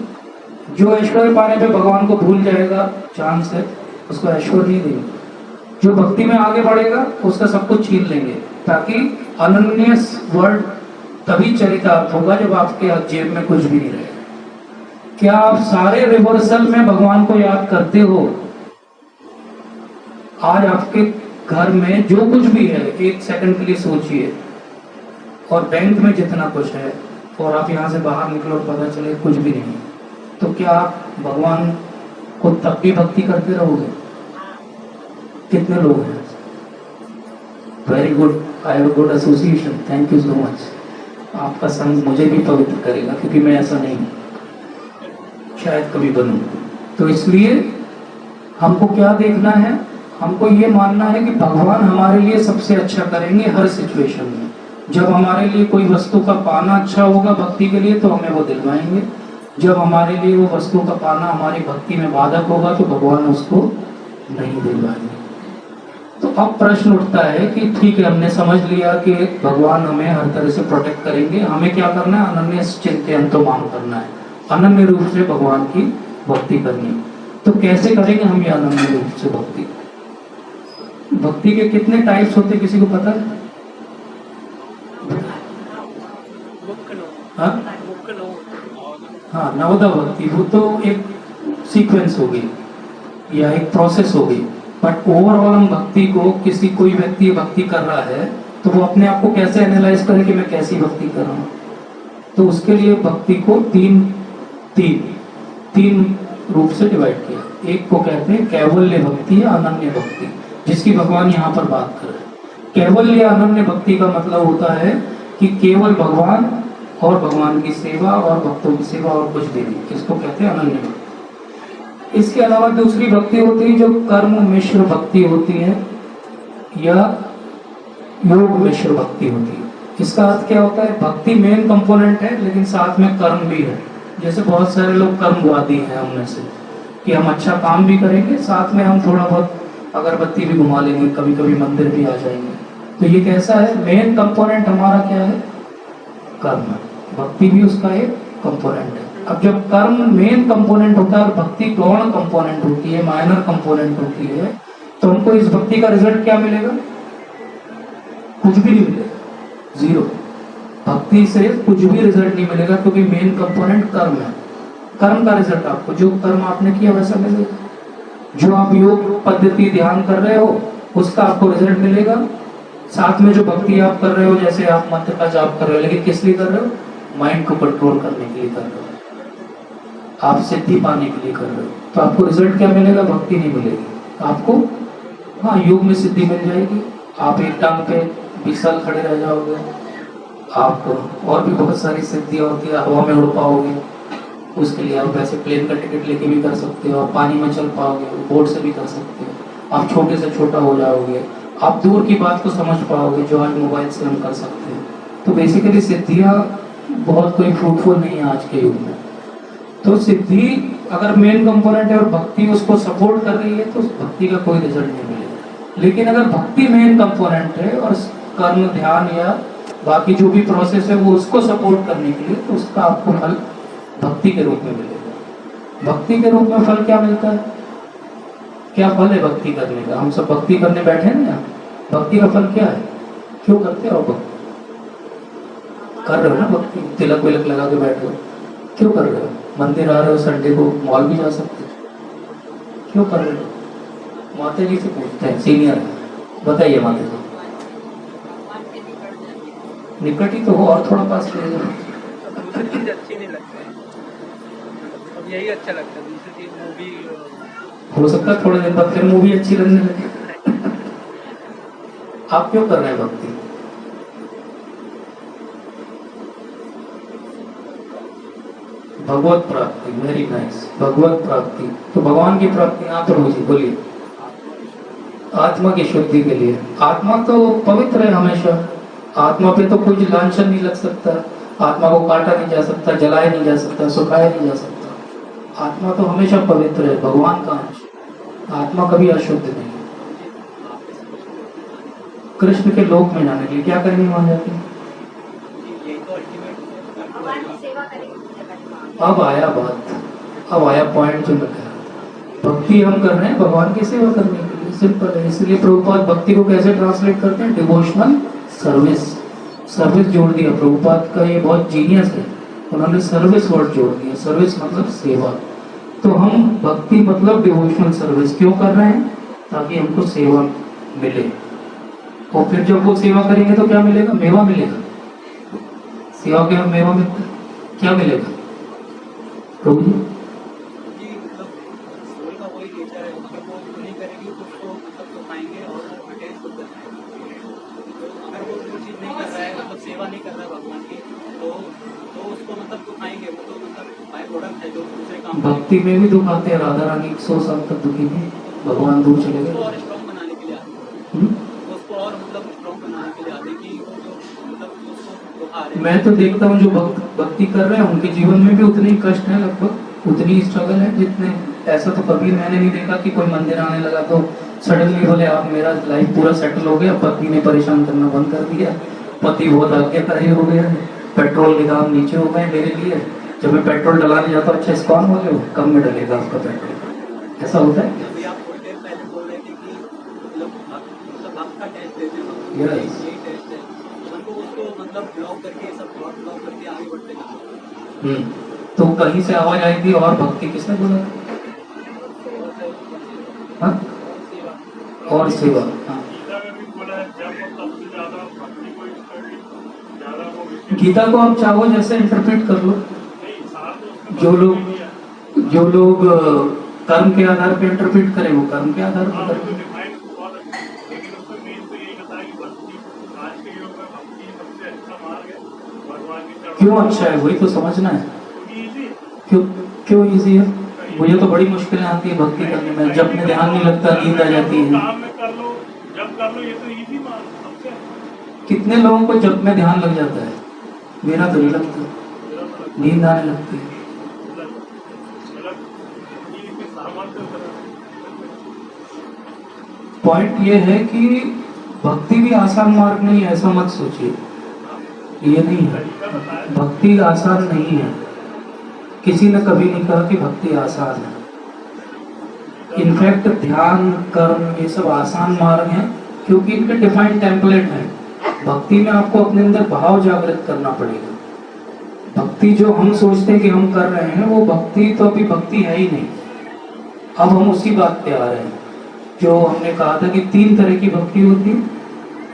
जो ऐश्वर्य पाने पे भगवान को भूल जाएगा, चांस है, उसको ऐश्वर्य नहीं देंगे। जो भक्ति में आगे बढ़ेगा उसका सब कुछ छीन लेंगे, ताकि अनन्य वर्ड तभी चरितार्थ होगा जब आपके जेब में कुछ भी नहीं रहेगा। क्या आप सारे रिवर्सल में भगवान को याद करते हो? आज आपके घर में जो कुछ भी है, 1 सेकंड के लिए सोचिए, और बैंक में जितना कुछ है, और आप यहाँ से बाहर निकलो और पता चले कुछ भी नहीं, तो क्या आप भगवान को तब भी भक्ति करते रहोगे? कितने लोग हैं? Very good, I have a good association, thank you so much. आपका संग मुझे भी पवित्र करेगा, क्योंकि मैं ऐसा नहीं हूं, शायद कभी बनूं। तो इसलिए हमको क्या देखना है? हमको ये मानना है कि भगवान हमारे लिए सबसे अच्छा करेंगे हर सिचुएशन में। जब हमारे लिए कोई वस्तु का पाना अच्छा होगा भक्ति के लिए, तो हमें वो दिलवाएंगे। जब हमारे लिए वो वस्तु का पाना हमारी भक्ति में बाधक होगा, तो भगवान उसको नहीं दिलवाएंगे। तो अब प्रश्न उठता है कि ठीक है, हमने समझ लिया कि भगवान हमें हर तरह से प्रोटेक्ट करेंगे, हमें क्या करना है? अनन्य चिंतन माम करना है, अनन्य रूप से भगवान की भक्ति करनी है। तो कैसे करेंगे हम ये अनन्य रूप से भक्ति? भक्ति के कितने टाइप्स होते किसी को पता है? हाँ, नवदा भक्ति, वो तो एक सीक्वेंस होगी या एक प्रोसेस होगी। बट ओवरऑल हम भक्ति को, किसी कोई व्यक्ति भक्ति कर रहा है तो वो अपने आप को कैसे एनालाइज करे कि मैं कैसी भक्ति कर रहा हूँ? तो उसके लिए भक्ति को तीन रूप से डिवाइड किया। एक को कहते हैं कैवल्य भक्ति या अनन्य भक्ति, जिसकी भगवान यहाँ पर बात कर रहे हैं। कैवल्य या अनन्य भक्ति का मतलब होता है कि केवल भगवान और भगवान की सेवा और भक्तों की सेवा और कुछ भी नहीं, इसको कहते हैं अनन्य भक्ति। इसके अलावा दूसरी भक्ति होती है जो कर्म मिश्र भक्ति होती है या योग मिश्र भक्ति होती है। इसका अर्थ क्या होता है? भक्ति मेन कंपोनेंट है लेकिन साथ में कर्म भी है। जैसे बहुत सारे लोग कर्मवादी हैं हम में से, कि हम अच्छा काम भी करेंगे, साथ में हम थोड़ा बहुत अगरबत्ती भी घुमा लेंगे, कभी कभी मंदिर भी आ जाएंगे। तो ये कैसा है? मेन कंपोनेंट हमारा क्या है? कर्म। भक्ति भी उसका एक कंपोनेंट है। अब जब कर्म मेन कंपोनेंट होता है और भक्ति गौण कंपोनेंट होती है, माइनर कंपोनेंट होती है, तो हमको इस भक्ति का रिजल्ट क्या मिलेगा? कुछ भी नहीं मिलेगा। जीरो। भक्ति से कुछ भी रिजल्ट नहीं मिलेगा, क्योंकि मेन कंपोनेंट कर्म है। कर्म का रिजल्ट आपको, जो कर्म आपने किया वैसा मिलेगा। जो आप योग पद्धति ध्यान कर रहे हो उसका आपको रिजल्ट मिलेगा। साथ में जो भक्ति आप कर रहे हो, जैसे आप मंत्र का जाप कर रहे हो, लेकिन किस लिए कर रहे हो? माइंड को कंट्रोल करने के लिए कर रहे हो, आप सिद्धि पाने के लिए कर रहे हो, तो आपको रिजल्ट क्या मिलेगा? भक्ति नहीं मिलेगी आपको। हाँ, योग में सिद्धि मिल जाएगी, आप एक टांग पे 20 साल खड़े रह जाओगे, आप और भी बहुत सारी सिद्धि होती है, हवा में उड़ पाओगे। उसके लिए आप वैसे प्लेन का टिकट लेके भी कर सकते हो, आप पानी में चल पाओगे, बोट से भी कर सकते हो, आप छोटे से छोटा हो जाओगे, आप दूर की बात को समझ पाओगे जो आज मोबाइल से हम कर सकते हैं। तो बेसिकली सिद्धियाँ बहुत कोई फ्रूटफुल नहीं है आज के युग में। तो सिद्धि अगर मेन कंपोनेंट है और भक्ति उसको सपोर्ट कर रही है तो उस भक्ति का कोई रिजल्ट नहीं मिलेगा। लेकिन अगर भक्ति मेन कंपोनेंट है और कर्म ध्यान या बाकी जो भी प्रोसेस है वो उसको सपोर्ट करने के लिए, तो उसका आपको फल भक्ति के रूप में मिलेगा। भक्ति के रूप में फल क्या मिलता है? क्या फल है भक्ति करने का? हम सब भक्ति करने बैठे हैं ना, भक्ति का फल क्या है? क्यों करते हो भक्ति? कर रहे हो ना भक्ति, तिलक विलक लगा के बैठे हो, क्यों कर रहे हो? मंदिर आ रहे हो, संडे को मॉल भी जा सकते हो, क्यों कर रहे हो? माता जी से पूछते हैं, सीनियर बताइए माता जी। निकट ही तो हो, और थोड़ा पास ले जाओ। दूसरी चीज अच्छी नहीं लगती है, अब यही अच्छा लगता है। दूसरी चीज मूवी हो सकता है थोड़े दिन बाद फिर मूवी अच्छी लगने लगे। आप क्यों कर रहे हैं भक्ति? भगवत प्राप्ति, वेरी नाइस। भगवत प्राप्ति, तो भगवान की प्राप्ति। हाँ प्रभु जी बोलिए। आत्मा की शुद्धि के लिए। आत्मा तो पवित्र है हमेशा, आत्मा पे तो कोई लांछन नहीं लग सकता, आत्मा को काटा नहीं जा सकता, जलाया नहीं जा सकता, सुखाया नहीं जा सकता। आत्मा तो हमेशा पवित्र है, भगवान का अंश। आत्मा कभी अशुद्ध नहीं। कृष्ण के लोक में जाने के लिए क्या करनी वहां जाके? अब आया बात, अब आया पॉइंट जो मैं कह रहा था। भक्ति हम कर रहे हैं भगवान की सेवा करने के लिए, सिंपल है। इसलिए प्रभुपाद भक्ति को कैसे ट्रांसलेट करते हैं? Devotional service. सर्विस जोड़ दिया प्रभुपाद का, ये बहुत जीनियस है, उन्होंने सर्विस वर्ड जोड़ दिया। सर्विस मतलब सेवा। तो हम भक्ति मतलब डिवोशनल सर्विस क्यों कर रहे हैं? ताकि हमको सेवा मिले, और फिर जब वो सेवा करेंगे तो क्या मिलेगा? मेवा मिलेगा। सेवा के हम मेवा मिलता है, क्या मिलेगा प्रभु जी? मतलब सोल का वही नेचर है, जब वो नहीं करेगी तो उसको मतलब तो खाएंगे और अटैच खुद कर पाएंगे। तो अगर वो चीज़ नहीं कर रहा है, मतलब सेवा नहीं कर रहा है भगवान की, तो उसको मतलब तो खाएंगे, वो तो मतलब बाय प्रोडक्ट है जो दूसरे काम। भक्ति में भी दुख आते हैं, राधा रानी 100 साल तक दुखी थी, भगवान दूर चले गए। और स्ट्रॉन्ग बनाने के लिए आते हैं, उसको और मतलब स्ट्रॉन्ग बनाने के लिए आते हैं कि वो जो मतलब उसको दुखा रहे हैं। मैं तो देखता हूँ जो भक्ति कर रहे हैं उनके जीवन में भी उतने ही कष्ट है, लगभग उतनी ही स्ट्रगल है जितने। ऐसा तो कभी मैंने नहीं देखा कि कोई मंदिर आने लगा तो सडनली बोले आप मेरा लाइफ पूरा सेटल हो गया, पत्नी ने परेशान करना बंद कर दिया, पति बहुत आज्ञाकारी हो गया, पेट्रोल के दाम नीचे हो गए मेरे लिए, जब मैं पेट्रोल डलाने जाता हूँ, अच्छा इस्कॉन वाले हो, कम में डलेगा आपका पेट्रोल। ऐसा होता है। अभी आप थोड़ी देर पहले बोल रहे थे कि मतलब भक्त का टेस्ट देते हैं, Yes. यही टेस्ट है, हमको उसको मतलब ब्लॉक करके सब थॉट ब्लॉक करके आगे बढ़ते जाते हैं। तो कहीं से आवाज आई थी और भक्ति किसने बोला? हाँ? और सेवा। हाँ। गीता को आप चाहो जैसे इंटरप्रेट कर लो। जो लोग कर्म के आधार पे इंटरप्रेट करें वो कर्म के आधार पर करें। क्यों अच्छा है वही तो समझना है। क्यों इजी है? मुझे तो बड़ी मुश्किलें आती है भक्ति करने में, जब में ध्यान नहीं लगता, नींद आ जाती है। कितने लोगों को जब में ध्यान लग जाता है? मेरा तो नहीं लगता, नींद आने लगती है। पॉइंट ये है कि भक्ति भी आसान मार्ग नहीं है, ऐसा मत सोचिए। ये नहीं है, भक्ति आसान नहीं है। किसी ने कभी नहीं कहा कि भक्ति आसान है। इनफैक्ट ध्यान कर्म ये सब आसान मार्ग हैं, क्योंकि इनके डिफाइंड टेम्पलेट हैं। भक्ति में आपको अपने अंदर भाव जागृत करना पड़ेगा। भक्ति जो हम सोचते हैं कि हम कर रहे हैं, वो भक्ति तो अभी भक्ति है ही नहीं। अब हम उसी बात पे आ रहे हैं जो हमने कहा था कि 3 तरह की भक्ति होती है।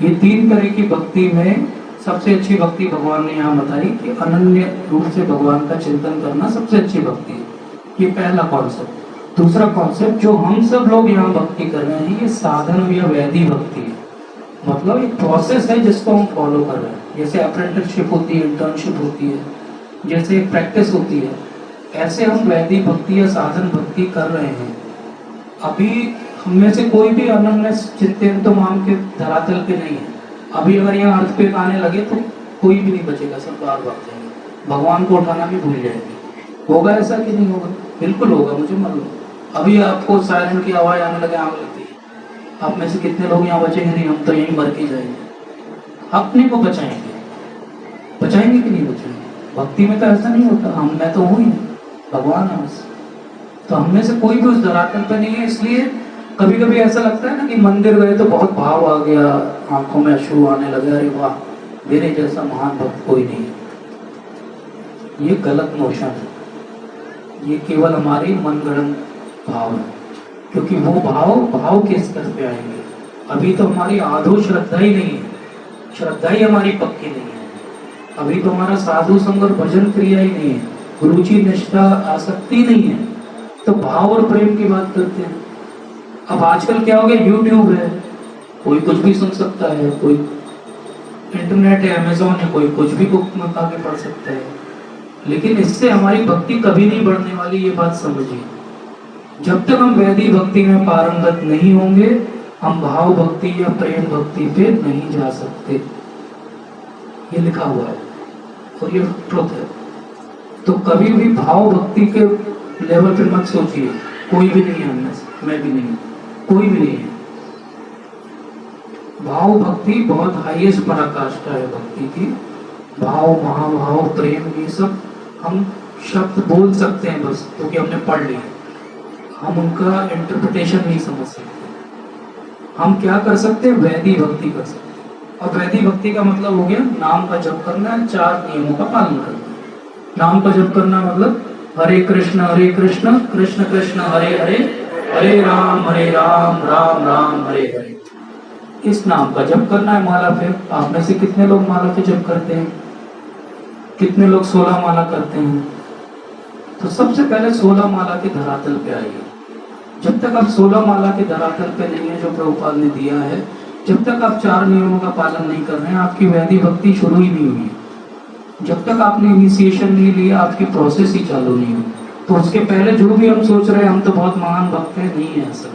ये 3 तरह की भक्ति में सबसे अच्छी भक्ति भगवान ने यहाँ बताई कि अनन्य रूप से भगवान का चिंतन करना सबसे अच्छी भक्ति है। ये पहला कॉन्सेप्ट। दूसरा कॉन्सेप्ट जो हम सब लोग यहाँ भक्ति कर रहे हैं, ये साधन या वैधि भक्ति है। मतलब एक प्रोसेस है जिसको हम फॉलो कर रहे हैं। जैसे अप्रेंटिसशिप होती है, इंटर्नशिप होती है, जैसे प्रैक्टिस होती है, ऐसे हम वैधि भक्ति या साधन भक्ति कर रहे हैं। अभी हम में से कोई भी अनन्य चिंतन तो मान के धरातल पे नहीं है। अभी अगर यहाँ अर्थ पे आने लगे तो कोई भी नहीं बचेगा, सब बाहर भाग जाएंगे, भगवान को उठाना भी भूल जाएंगे। होगा ऐसा कि नहीं होगा? बिल्कुल होगा, मुझे मालूम। अभी आपको सायरन की आवाज आने लगे, आग लगती है, आप में से कितने लोग यहाँ बचेंगे? नहीं, हम तो यहीं मर के जाएंगे। अपने को बचाएंगे, बचाएंगे कि नहीं बचाएंगे? भक्ति में तो ऐसा नहीं होता। मैं तो हूँ ही, भगवान है बस। तो हम में से कोई भी उस धरातल पे नहीं है। इसलिए कभी कभी ऐसा लगता है ना कि मंदिर गए तो बहुत भाव आ गया, आंखों में अश्रु आने लगे, अरे वाह मेरे जैसा महान भक्त कोई नहीं है। ये गलत नोशन है, ये केवल हमारी मनगढ़ंत भाव है। क्योंकि वो भाव के स्तर पे आएंगे। अभी तो हमारी आधो श्रद्धा ही नहीं है, श्रद्धा ही हमारी पक्की नहीं है। अभी तो हमारा साधु संग और भजन क्रिया ही नहीं है, रुचि निष्ठा आसक्ति नहीं है। तो भाव और प्रेम की बात करते हैं। अब आजकल क्या हो गया, यूट्यूब है, कोई कुछ भी सुन सकता है, कोई इंटरनेट है, अमेजोन है, कोई कुछ भी बुक मंगा के पढ़ सकता है। लेकिन इससे हमारी भक्ति कभी नहीं बढ़ने वाली, ये बात समझिए। जब तक हम वैधि भक्ति में पारंगत नहीं होंगे, हम भाव भक्ति या प्रेम भक्ति पे नहीं जा सकते। ये लिखा हुआ है और ये ट्रुथ है। तो कभी भी भाव भक्ति के लेवल पे मत सोचिए, कोई भी नहीं है हममें से, मैं भी नहीं, कोई भी नहीं है। भाव भक्ति बहुत हाईएस्ट पराकाष्ठा है भक्ति की। भाव, महाभाव, प्रेम, ये सब हम शब्द बोल सकते हैं बस, क्योंकि हमने पढ़ लिया। हम उनका इंटरप्रिटेशन नहीं समझ सकते। हम क्या कर सकते हैं? वैधि भक्ति कर सकते हैं। और वैधि भक्ति का मतलब हो गया नाम का जप करना, 4 नियमों का पालन करना। नाम का जप करना मतलब हरे कृष्ण कृष्ण कृष्ण हरे हरे, हरे राम राम राम हरे हरे। इस नाम का जप करना है माला पे। आप में से कितने लोग माला पे जप करते हैं? कितने लोग 16 माला करते हैं? तो सबसे पहले 16 माला के धरातल पे आइए। जब तक आप 16 माला के धरातल पे नहीं है, जो प्रभुपाद ने दिया है, जब तक आप 4 नियमों का पालन नहीं कर रहे हैं, आपकी वैधि भक्ति शुरू ही नहीं हुई। जब तक आपने इनिशिएशन नहीं लिया, आपकी प्रोसेस ही चालू नहीं हुई। तो उसके पहले जो भी हम सोच रहे हैं हम तो बहुत महान भक्त हैं, नहीं है ऐसा।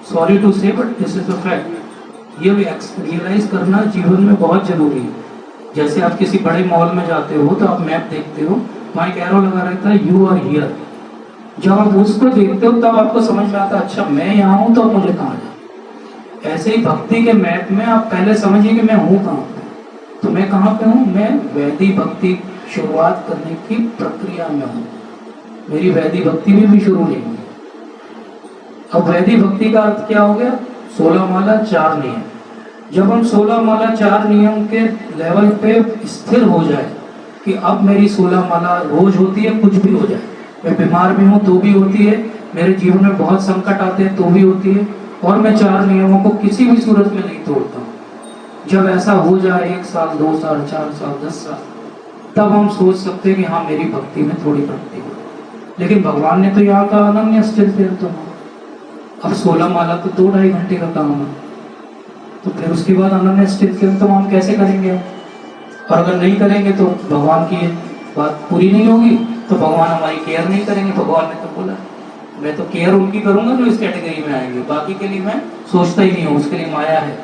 सॉरी टू से, but this is a fact. ये रियलाइज करना जीवन में बहुत जरूरी है। जैसे आप किसी बड़े मॉल में जाते हो तो आप मैप देखते हो, वहाँ एक एरो लगा रहता है, यू आर हियर। जब आप उसको देखते हो तब आपको समझ में आता है, अच्छा मैं यहाँ हूँ तो अब मुझे कहाँ जाए। ऐसे ही भक्ति के मैप में आप पहले समझिए कि मैं हूँ कहाँ पे। तो मैं कहाँ पे हूँ? मैं वैधि भक्ति शुरुआत करने की प्रक्रिया में हूँ। मेरी वैधि भक्ति भी शुरू नहीं हुई। अब वैधि भक्ति का अर्थ क्या हो गया? 16 माला 4 नियम। जब हम 16 माला 4 नियम के लेवल पे स्थिर हो जाए कि अब मेरी 16 माला रोज होती है, कुछ भी हो जाए, मैं बीमार भी हूँ तो भी होती है, मेरे जीवन में बहुत संकट आते हैं तो भी होती है, और मैं 4 नियमों को किसी भी सूरत में नहीं तोड़ता हूँ। जब ऐसा हो जाए 1 साल, 2 साल, 4 साल, 10 साल, तब हम सोच सकते हैं कि हाँ मेरी भक्ति में थोड़ी प्रगति हो। लेकिन भगवान ने तो यहाँ का अनन्य स्थिर तो अब 16 माला तो 2-2.5 घंटे का काम है। तो फिर उसके बाद अनन्य स्थिर तो हम कैसे करेंगे? और अगर नहीं करेंगे तो भगवान की बात पूरी नहीं होगी, तो भगवान हमारी केयर नहीं करेंगे। भगवान ने तो बोला मैं तो केयर उनकी करूंगा जो इस कैटेगरी में आएंगे, बाकी के लिए मैं सोचता ही नहीं हूँ। उसके लिए माया है,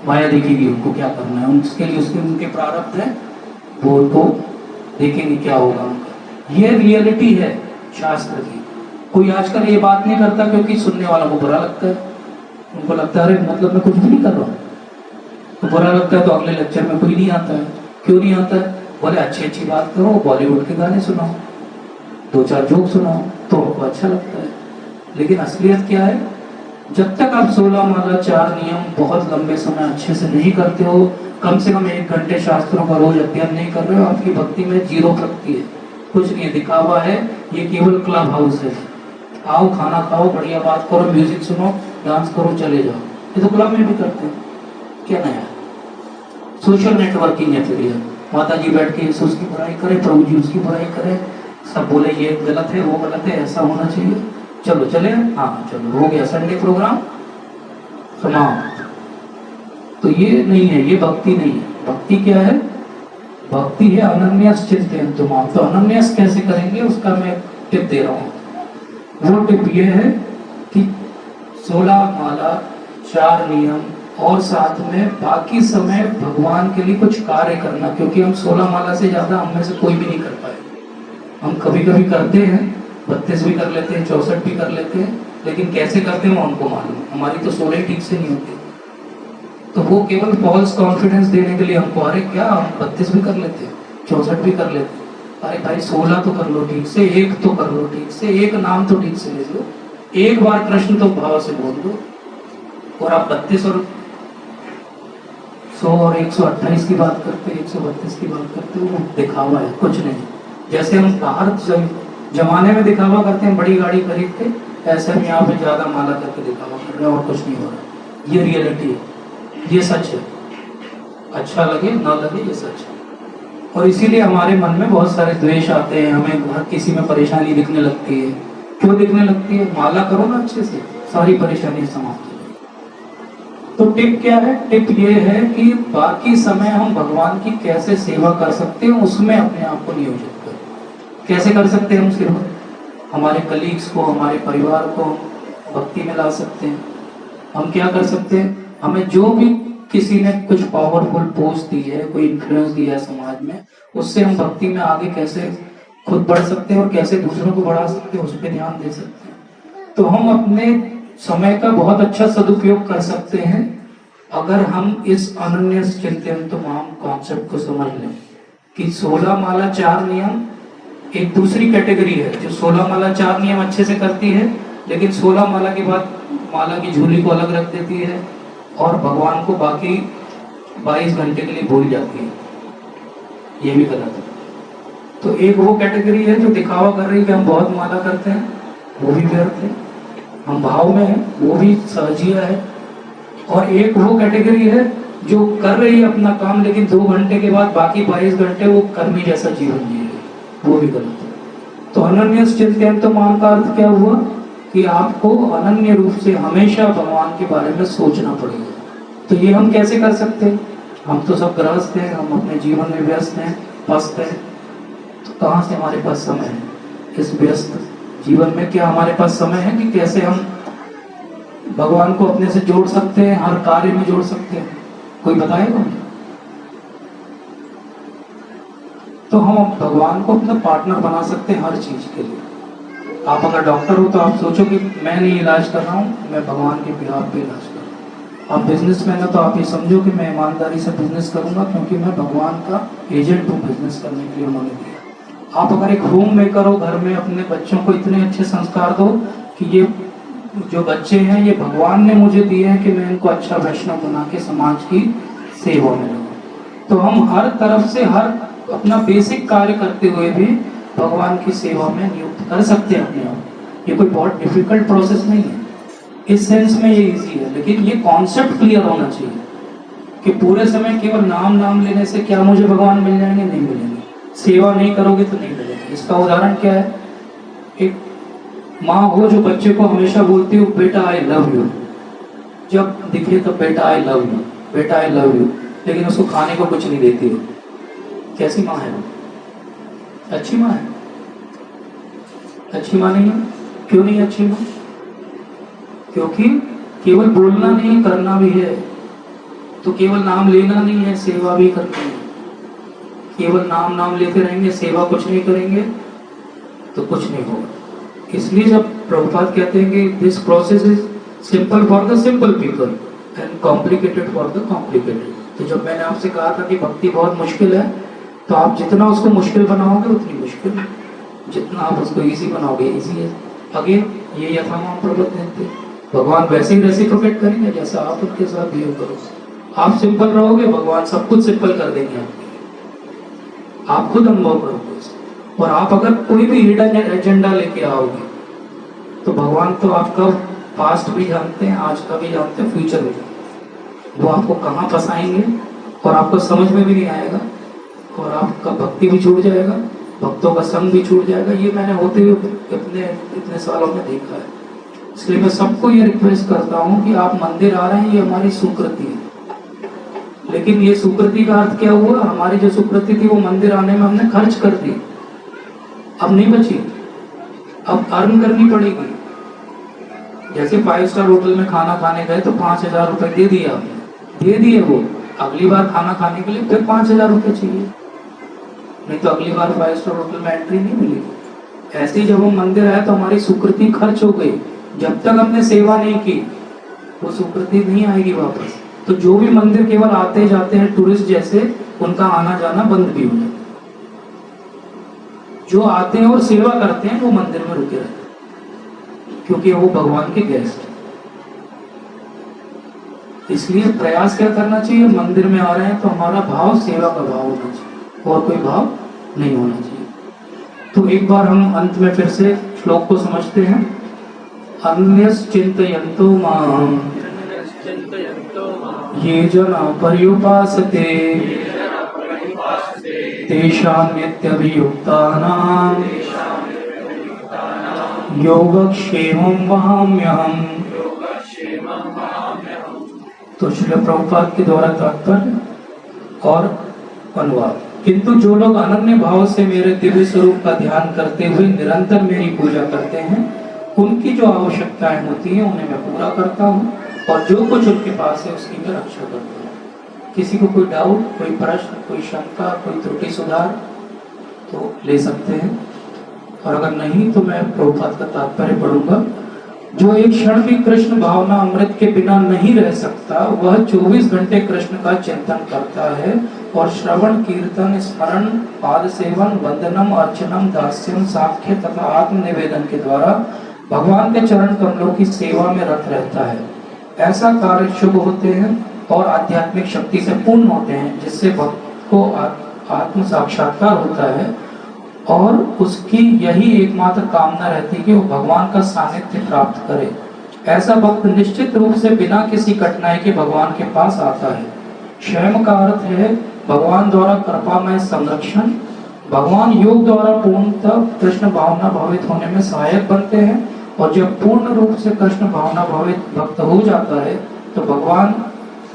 माया देखेगी उनको क्या करना है, उसके लिए उसके उनके प्रारब्ध है, वो उनको देखेंगे क्या होगा उनका। ये रियलिटी है शास्त्र की। कोई आजकल ये बात नहीं करता क्योंकि सुनने वाला को बुरा लगता है। उनको लगता है अरे मतलब मैं कुछ भी नहीं कर रहा हूँ, तो बुरा लगता है तो अगले लेक्चर में कोई नहीं आता है। क्यों नहीं आता है? बोले अच्छी बात करो, बॉलीवुड के गाने सुनाओ, 2-4 जोक सुनाओ तो उनको अच्छा लगता है। लेकिन असलियत क्या है? जब तक आप 16 माला 4 नियम बहुत लंबे समय अच्छे से नहीं करते हो, कम से कम 1 घंटे शास्त्रों का रोज अध्ययन नहीं कर रहे हो, आपकी भक्ति में जीरो प्रगति है, कुछ नहीं है, दिखावा है। ये केवल क्लब हाउस है। आओ, खाना खाओ, बढ़िया बात करो, म्यूजिक सुनो, डांस करो, चले जाओ। ये तो क्लब में भी करते हैं, क्या नया? सोशल नेटवर्किंग है। फिर ये माता जी बैठ के यीशु की बुराई करे, प्रभु जी उसकी बुराई करे, सब बोले ये गलत है, वो गलत है, ऐसा होना चाहिए, चलो चले, हाँ चलो हो गया, संडे प्रोग्राम समाप्त। तो ये नहीं है, ये भक्ति नहीं है। भक्ति क्या है? भक्ति है अनन्यास चिंतयन्तु माम। तो अनन्यास कैसे करेंगे उसका मैं टिप दे रहा हूँ। वो टिप ये है कि 16 माला 4 नियम और साथ में बाकी समय भगवान के लिए कुछ कार्य करना, क्योंकि हम 16 माला से ज्यादा हम में से कोई भी नहीं कर पाए। हम कभी कभी करते हैं, 32 भी कर लेते हैं, 64 भी कर लेते हैं, लेकिन कैसे करते हैं वो हमको मालूम। हमारी तो 16 ठीक से नहीं होती। तो वो केवल फॉल्स कॉन्फिडेंस देने के लिए हमको, अरे क्या हम 32 भी कर लेते हैं, 64 भी कर लेते हैं, अरे भाई 16 तो कर लो ठीक से, एक तो कर लो ठीक से, एक नाम तो ठीक से ले लो, एक बार कृष्ण तो भाव से बोल दो। और आप 32 और 100 और 128 की बात करते, 132 की बात करते, वो दिखावा है, कुछ नहीं। जैसे हम बाहर जमाने में दिखावा करते हैं, बड़ी गाड़ी खरीदते, ऐसे हम यहाँ पे ज्यादा माला करके दिखावा कर रहे हैं और कुछ नहीं हो रहा। ये रियलिटी है, ये सच है। अच्छा लगे ना लगे, ये सच है। और इसीलिए हमारे मन में बहुत सारे द्वेष आते हैं, हमें हर किसी में परेशानी दिखने लगती है। क्यों दिखने लगती है? माला करो ना अच्छे से, सारी परेशानी समाप्त हो जाएगी। तो टिप क्या है? टिप ये है कि बाकी समय हम भगवान की कैसे सेवा कर सकते हैं, उसमें अपने आप को नियोजित करें। कैसे कर सकते हैं हम सेवा? हमारे कलीग्स को, हमारे परिवार को भक्ति में ला सकते हैं। हम क्या कर सकते हैं? हमें जो भी किसी ने कुछ पावरफुल पोस्ट दी है, कोई इन्फ्लुएंस दिया है समाज में, उससे हम भक्ति में आगे कैसे खुद बढ़ सकते हैं और कैसे दूसरों को बढ़ा सकते हैं, उस पर ध्यान दे सकते हैं। तो हम अपने समय का बहुत अच्छा सदुपयोग कर सकते हैं अगर हम इस अनन्यस चिंतयन्तु माम कॉन्सेप्ट को समझ लें कि 16 माला 4 नियम एक दूसरी कैटेगरी है, जो 16 माला 4 नियम अच्छे से करती है, लेकिन 16 माला के बाद माला की झोली को अलग रख देती है और भगवान को बाकी 22 घंटे के लिए भूल जाती है। ये भी गलत है। तो एक वो कैटेगरी है जो दिखावा कर रही है कि हम बहुत माला करते हैं, वो भी व्यर्थ है। हम भाव में हैं, वो भी सहजिया है। और एक वो कैटेगरी है जो कर रही है अपना काम, लेकिन 2 घंटे के बाद बाकी 22 घंटे वो कर्मी जैसा जीवन जी रही है, वो भी गलत है। तो अनन्यस चिंतयन्तु माम का अर्थ क्या हुआ कि आपको अनन्य रूप से हमेशा भगवान के बारे में सोचना पड़ेगा। तो ये हम कैसे कर सकते हैं? हम तो सब गृहस्थ हैं, हम अपने जीवन में व्यस्त हैं, पस्त हैं, तो कहाँ से हमारे पास समय है? इस व्यस्त जीवन में क्या हमारे पास समय है कि कैसे हम भगवान को अपने से जोड़ सकते हैं, हर कार्य में जोड़ सकते हैं? कोई बताएगा? तो हम भगवान को अपना पार्टनर बना सकते हैं हर चीज के लिए। आप अगर डॉक्टर हो तो आप सोचो कि मैं नहीं इलाज कर रहा हूँ, मैं भगवान के बिहार पे इलाज कर रहा हूँ। आप बिजनेसमैन हो तो आप ये समझो कि मैं ईमानदारी से बिजनेस करूंगा, क्योंकि मैं भगवान का एजेंट हूँ बिजनेस करने के लिए उन्होंने दिया। आप अगर एक होम मेकर हो, घर में अपने बच्चों को इतने अच्छे संस्कार दो कि ये जो बच्चे हैं ये भगवान ने मुझे दिए हैं कि मैं इनको अच्छा वैष्णव बना के समाज की सेवा में लगूं। तो हम हर तरफ से हर अपना बेसिक कार्य करते हुए भी भगवान की सेवा में नियुक्त कर सकते हैं अपने आप। ये कोई बहुत डिफिकल्ट प्रोसेस नहीं है, इस सेंस में ये इजी है। लेकिन ये कॉन्सेप्ट क्लियर होना चाहिए कि पूरे समय केवल नाम लेने से क्या मुझे भगवान मिल जाएंगे? नहीं मिलेंगे। सेवा नहीं करोगे तो नहीं मिलेंगे। इसका उदाहरण क्या है? एक माँ हो जो बच्चे को हमेशा बोलती हो बेटा आई लव यू, जब दिखे तब बेटा आई लव यू, बेटा आई लव यू, लेकिन उसको खाने को कुछ नहीं देती है। कैसी माँ है वो? अच्छी माँ है? अच्छी माँ नहीं है। क्यों नहीं अच्छी माँ? क्योंकि केवल बोलना नहीं, करना भी है। तो केवल नाम लेना नहीं है, सेवा भी करनी है। केवल नाम लेते रहेंगे, सेवा कुछ नहीं करेंगे तो कुछ नहीं होगा। इसलिए जब प्रभुपाद कहते हैं कि this process is simple for the simple people and complicated for the complicated, तो जब मैंने आपसे कहा था कि भक्ति बहुत मुश्किल है, तो आप जितना उसको मुश्किल बनाओगे उतनी मुश्किल है, जितना आप उसको इजी बनाओगे इजी है। अगेन ये यथामाम प्रबंध थे। भगवान वैसे ही रेसिप्रोकेट करेंगे जैसा आप उनके साथ बिहेव करो। आप सिंपल रहोगे, भगवान सब कुछ सिंपल कर देंगे आपके लिए। आप खुद अनुभव करोगे इसे। और आप अगर कोई भी हिडन एजेंडा लेके आओगे तो भगवान तो आपका पास्ट भी जानते हैं, आज का भी जानते हैं, फ्यूचर भी जानते हैं। वो आपको कहाँ फंसाएंगे और आपको समझ में भी नहीं आएगा, और आपका भक्ति भी छूट जाएगा, भक्तों का संग भी छूट जाएगा। ये मैंने होते हुए अपने इतने सालों में देखा है। इसलिए मैं सबको ये रिक्वेस्ट करता हूँ कि आप मंदिर आ रहे हैं, ये हमारी सुकृति है। लेकिन ये सुकृति का अर्थ क्या हुआ? हमारी जो सुकृति थी वो मंदिर आने में हमने खर्च कर दी, अब नहीं बची, अब अर्न करनी पड़ेगी। जैसे 5 स्टार होटल में खाना खाने गए तो 5,000 रुपए दे दिए आपने, दे दिए, वो अगली बार खाना खाने के लिए फिर 5,000 रुपए चाहिए, नहीं तो अगली बार 5 स्टार होटल में एंट्री नहीं मिलेगी। ऐसे ही जब हम मंदिर आए तो हमारी सुकृति खर्च हो गई। जब तक हमने सेवा नहीं की वो सुकृति नहीं आएगी वापस। तो जो भी मंदिर केवल आते जाते हैं टूरिस्ट जैसे, उनका आना जाना बंद भी हो जाता है। जो आते हैं और सेवा करते हैं वो मंदिर में रुके रहते हैं, क्योंकि वो भगवान के गेस्ट हैं। इसलिए प्रयास क्या करना चाहिए? मंदिर में आ रहे हैं तो हमारा भाव सेवा का भाव होना चाहिए, और कोई भाव नहीं होना चाहिए। तो एक बार हम अंत में फिर से श्लोक को समझते हैं। अन्यश्चिन्तयन्तो मां ये जना पर्युपासते तेषां नित्यभियुक्तानां योगक्षेमं वहाम्यहम्। तो श्रील प्रभुपाद के द्वारा तात्पर्य और अनुवाद। किंतु जो लोग अनन्य भाव से मेरे दिव्य स्वरूप का ध्यान करते हुए निरंतर मेरी पूजा करते हैं, उनकी जो आवश्यकताएं होती हैं उन्हें मैं पूरा करता हूँ, और जो कुछ उनके पास है उसकी मैं रक्षा करता हूँ। किसी को कोई डाउट, कोई प्रश्न, कोई शंका, कोई त्रुटि सुधार तो ले सकते हैं, और अगर नहीं तो मैं प्रभुपाद का तात्पर्य पढ़ूंगा। जो एक क्षण भी कृष्ण भावना अमृत के बिना नहीं रह सकता, वह 24 घंटे कृष्ण का चिंतन करता है, और श्रवण, कीर्तन, स्मरण, पाद सेवन, वंदनम, अर्चनम, दास्यम, साख्य तथा आत्म निवेदन के द्वारा भगवान के चरण कमलों की सेवा में रत रहता है। ऐसा कार्य शुभ होते हैं और आध्यात्मिक शक्ति से पूर्ण होते हैं, जिससे भक्त को आत्म साक्षात्कार होता है, और उसकी यही एकमात्र कामना रहती है कि वो भगवान का सानिध्य प्राप्त करे। ऐसा भक्त निश्चित रूप से बिना किसी कठिनाई के भगवान के पास आता है। क्षेम का अर्थ है भगवान द्वारा कृपा में संरक्षण। भगवान योग द्वारा पूर्णतः कृष्ण भावना भावित होने में सहायक बनते हैं, और जब पूर्ण रूप से कृष्ण भावना भावित भक्त हो जाता है तो भगवान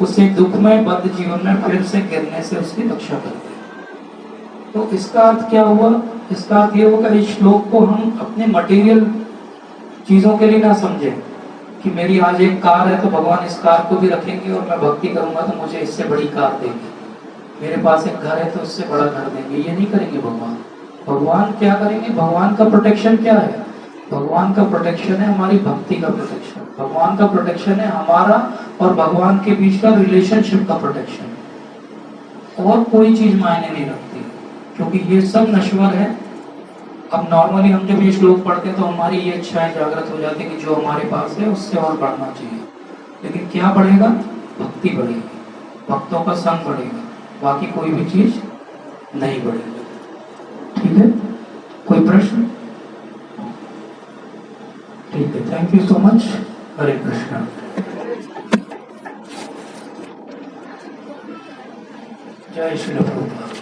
उसे दुखमय बद्ध जीवन में फिर से गिरने से उसकी रक्षा करते हैं। तो इसका अर्थ क्या हुआ? इसका अर्थ ये होगा, इस श्लोक को हम अपने मटेरियल चीजों के लिए ना समझें कि मेरी आज एक कार है तो भगवान इस कार को भी रखेंगे, और मैं भक्ति करूंगा तो मुझे इससे बड़ी कार देंगे। मेरे पास एक घर है तो उससे बड़ा घर देंगे। ये नहीं करेंगे भगवान। भगवान क्या करेंगे? भगवान का प्रोटेक्शन क्या है? भगवान का प्रोटेक्शन है हमारी भक्ति का प्रोटेक्शन। भगवान का प्रोटेक्शन है हमारा और भगवान के बीच का रिलेशनशिप का प्रोटेक्शन। और कोई चीज मायने नहीं रखती, क्योंकि ये सब नश्वर है। अब नॉर्मली हम जब ये श्लोक पढ़ते हैं तो हमारी ये इच्छाएं जागृत हो जाती है कि जो हमारे पास है उससे और बढ़ना चाहिए। लेकिन क्या बढ़ेगा? भक्ति बढ़ेगी, भक्तों का संग बढ़ेगा, बाकी कोई भी चीज नहीं बढ़ेगी। ठीक है, कोई प्रश्न? ठीक है, थैंक यू सो मच। हरे कृष्णा। जय श्री प्रभुपाद।